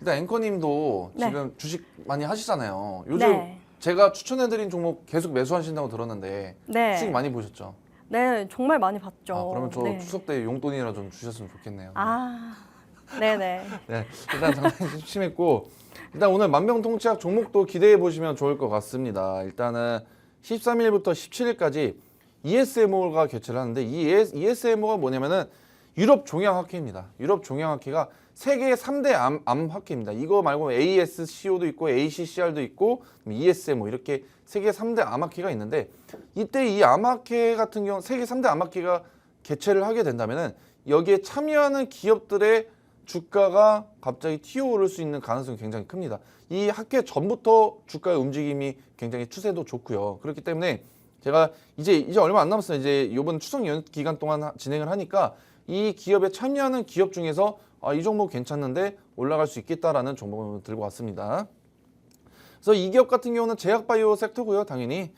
B: 앵커님도
A: 네.
B: 지금 주식 많이 하시잖아요. 요즘 제가 추천해드린 종목 계속 매수하신다고 들었는데
A: 네.
B: 수익 많이 보셨죠?
A: 네, 정말 많이 봤죠.
B: 그러면 저
A: 네.
B: 추석 때 용돈이라 좀 주셨으면 좋겠네요.
A: 네네.
B: 네, 일단 상당히 심했고 일단 오늘 만병통치약 종목도 기대해 보시면 좋을 것 같습니다. 일단은 13일부터 17일까지 ESMO가 개최를 하는데 이 ESMO가 뭐냐면은 유럽 종양학회입니다. 유럽 종양학회가 세계 3대 암학회입니다. 이거 말고 ASCO도 있고 ACCR도 있고 ESMO 이렇게 세계 3대 암학회가 있는데 이때 이 암학회 같은 경우 세계 3대 암학회가 개최를 하게 된다면은 여기에 참여하는 기업들의 주가가 갑자기 튀어오를 수 있는 가능성이 굉장히 큽니다. 이 학회 전부터 주가의 움직임이 굉장히 추세도 좋고요. 그렇기 때문에 제가 이제 얼마 안 남았어요. 이제 이번 추석 연휴 기간 동안 진행을 하니까 이 기업에 참여하는 기업 중에서 이 종목 괜찮는데 올라갈 수 있겠다라는 종목을 들고 왔습니다. 그래서 이 기업 같은 경우는 제약바이오 섹터고요. 당연히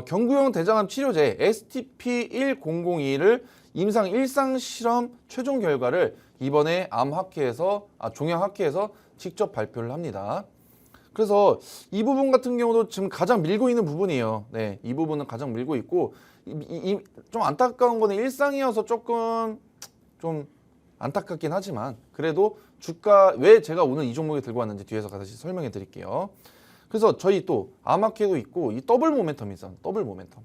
B: 경구용 대장암 치료제 STP-1002를 임상 1상 실험 최종 결과를 이번에 종양학회에서 직접 발표를 합니다. 그래서 이 부분 같은 경우도 지금 가장 밀고 있는 부분이에요. 네, 이 부분은 가장 밀고 있고 좀 안타까운 거는 일상이어서 조금 좀 안타깝긴 하지만 그래도 주가 왜 제가 오늘 이 종목에 들고 왔는지 뒤에서 다시 설명해 드릴게요. 그래서 저희 또 암학회도 있고 이 더블 모멘텀이 있어요. 더블 모멘텀.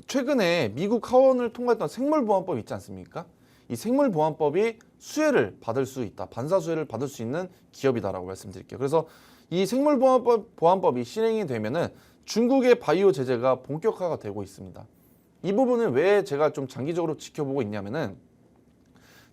B: 최근에 미국 하원을 통과했던 생물보안법 있지 않습니까? 이 생물보안법이 수혜를 받을 수 있다. 반사수혜를 받을 수 있는 기업이다라고 말씀드릴게요. 그래서 이 생물보안법이 실행이 되면은 중국의 바이오 제재가 본격화가 되고 있습니다. 이 부분을 왜 제가 좀 장기적으로 지켜보고 있냐면은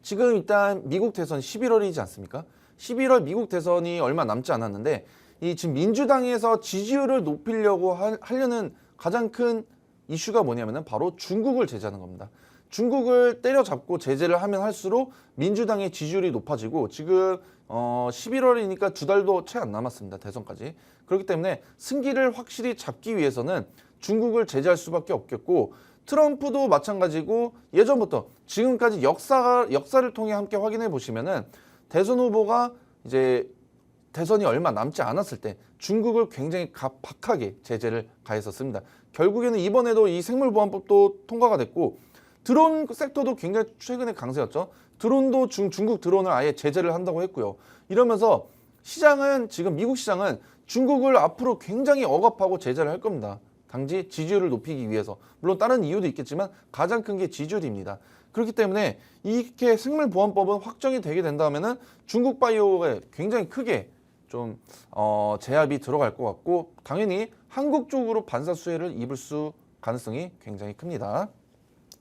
B: 지금 일단 미국 대선 11월이지 않습니까? 11월 미국 대선이 얼마 남지 않았는데 이 지금 민주당에서 지지율을 높이려고 하려는 가장 큰 이슈가 뭐냐면은 바로 중국을 제재하는 겁니다. 중국을 때려잡고 제재를 하면 할수록 민주당의 지지율이 높아지고 지금 11월이니까 2달도 채 안 남았습니다. 대선까지. 그렇기 때문에 승기를 확실히 잡기 위해서는 중국을 제재할 수밖에 없겠고 트럼프도 마찬가지고 예전부터 지금까지 역사를 통해 함께 확인해 보시면은 대선 후보가 이제 대선이 얼마 남지 않았을 때 중국을 굉장히 박하게 제재를 가했었습니다. 결국에는 이번에도 이 생물보안법도 통과가 됐고 드론 섹터도 굉장히 최근에 강세였죠. 드론도 중국 드론을 아예 제재를 한다고 했고요. 이러면서 시장은 지금 미국 시장은 중국을 앞으로 굉장히 억압하고 제재를 할 겁니다. 단지 지지율을 높이기 위해서. 물론 다른 이유도 있겠지만 가장 큰 게 지지율입니다. 그렇기 때문에 이렇게 생물보안법은 확정이 되게 된다면은 중국 바이오에 굉장히 크게 좀 제압이 들어갈 것 같고 당연히 한국 쪽으로 반사수혜를 입을 가능성이 굉장히 큽니다.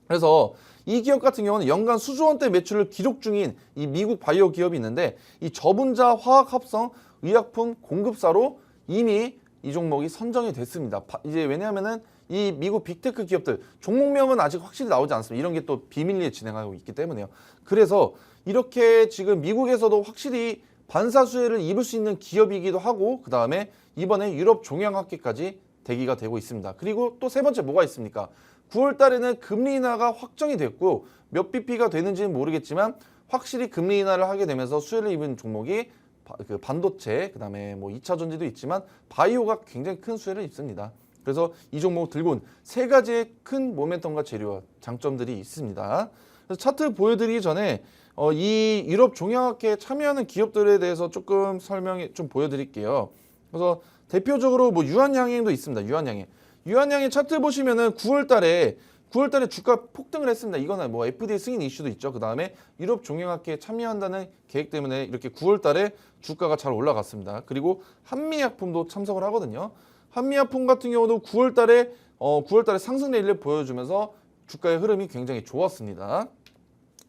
B: 그래서 이 기업 같은 경우는 연간 수조 원대 매출을 기록 중인 이 미국 바이오 기업이 있는데 이 저분자 화학 합성 의약품 공급사로 이미 이 종목이 선정이 됐습니다. 이제 왜냐하면은 이 미국 빅테크 기업들 종목명은 아직 확실히 나오지 않습니다. 이런 게 또 비밀리에 진행하고 있기 때문에요. 그래서 이렇게 지금 미국에서도 확실히 반사수혜를 입을 수 있는 기업이기도 하고 그 다음에 이번에 유럽 종양학회까지 대기가 되고 있습니다. 그리고 또 세 번째 뭐가 있습니까? 9월 달에는 금리 인하가 확정이 됐고 몇 BP가 되는지는 모르겠지만 확실히 금리 인하를 하게 되면서 수혜를 입은 종목이 그 반도체, 그 다음에 뭐 2차 전지도 있지만 바이오가 굉장히 큰 수혜를 입습니다. 그래서 이 종목 들고 온 세 가지의 큰 모멘텀과 재료와 장점들이 있습니다. 그래서 차트 보여드리기 전에 이 유럽 종양학회에 참여하는 기업들에 대해서 조금 좀 보여드릴게요. 그래서 대표적으로 뭐 유한양행도 있습니다. 유한양행 차트 보시면은 9월달에 주가 폭등을 했습니다. 이거는 뭐 FDA 승인 이슈도 있죠. 그 다음에 유럽 종양학회에 참여한다는 계획 때문에 이렇게 9월달에 주가가 잘 올라갔습니다. 그리고 한미약품도 참석을 하거든요. 한미약품 같은 경우도 9월달에 상승 랠리를 보여주면서 주가의 흐름이 굉장히 좋았습니다.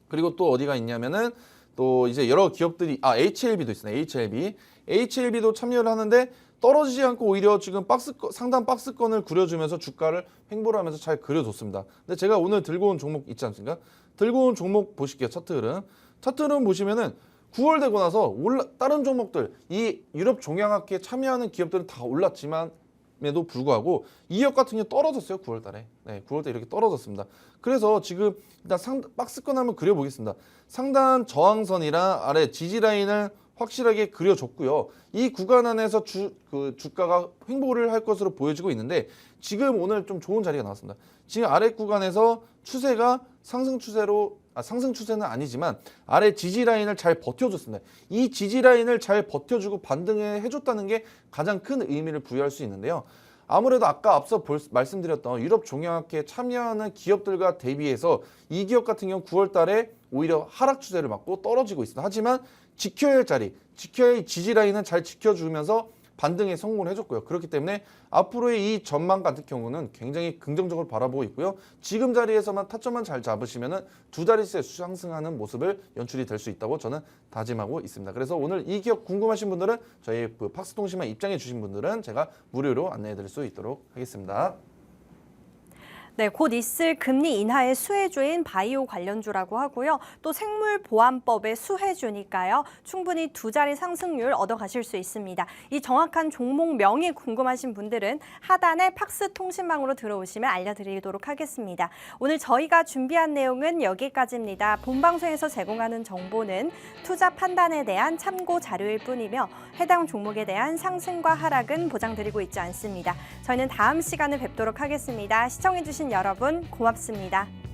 B: 그리고 또 어디가 있냐면은 또 이제 여러 기업들이 HLB도 있습니다. HLB도 참여를 하는데 떨어지지 않고 오히려 지금 상단 박스권을 그려주면서 주가를 횡보를 하면서 잘 그려줬습니다. 근데 제가 오늘 들고 온 종목 있지 않습니까? 들고 온 종목 보실게요. 차트 흐름 보시면은 9월 되고 나서 다른 종목들 이 유럽 종양학회에 참여하는 기업들은 다 올랐지만에도 불구하고 이 기업 같은 경우 떨어졌어요. 9월달에. 네, 9월달에 이렇게 떨어졌습니다. 그래서 지금 일단 박스권 한번 그려보겠습니다. 상단 저항선이랑 아래 지지라인을 확실하게 그려줬고요. 이 구간 안에서 주가가 횡보를 할 것으로 보여지고 있는데 지금 오늘 좀 좋은 자리가 나왔습니다. 지금 아래 구간에서 추세가 상승 추세는 아니지만 아래 지지라인을 잘 버텨줬습니다. 이 지지라인을 잘 버텨주고 반등을 해줬다는 게 가장 큰 의미를 부여할 수 있는데요. 아무래도 아까 앞서 말씀드렸던 유럽 종양학회에 참여하는 기업들과 대비해서 이 기업 같은 경우 9월 달에 오히려 하락 추세를 맞고 떨어지고 있습니다. 하지만 지켜야 할 지지라인은 잘 지켜주면서 반등에 성공을 해줬고요. 그렇기 때문에 앞으로의 이 전망 같은 경우는 굉장히 긍정적으로 바라보고 있고요. 지금 자리에서만 타점만 잘 잡으시면은 두 자릿수에 상승하는 모습을 연출이 될 수 있다고 저는 다짐하고 있습니다. 그래서 오늘 이 기업 궁금하신 분들은 저희 팍스통신만 입장해 주신 분들은 제가 무료로 안내해 드릴 수 있도록 하겠습니다.
A: 네, 곧 있을 금리 인하의 수혜주인 바이오 관련주라고 하고요. 또 생물보안법의 수혜주니까요. 충분히 두 자리 상승률 얻어가실 수 있습니다. 이 정확한 종목명이 궁금하신 분들은 하단에 팍스통신망으로 들어오시면 알려드리도록 하겠습니다. 오늘 저희가 준비한 내용은 여기까지입니다. 본방송에서 제공하는 정보는 투자 판단에 대한 참고 자료일 뿐이며 해당 종목에 대한 상승과 하락은 보장드리고 있지 않습니다. 저희는 다음 시간에 뵙도록 하겠습니다. 시청해주신 여러분 고맙습니다.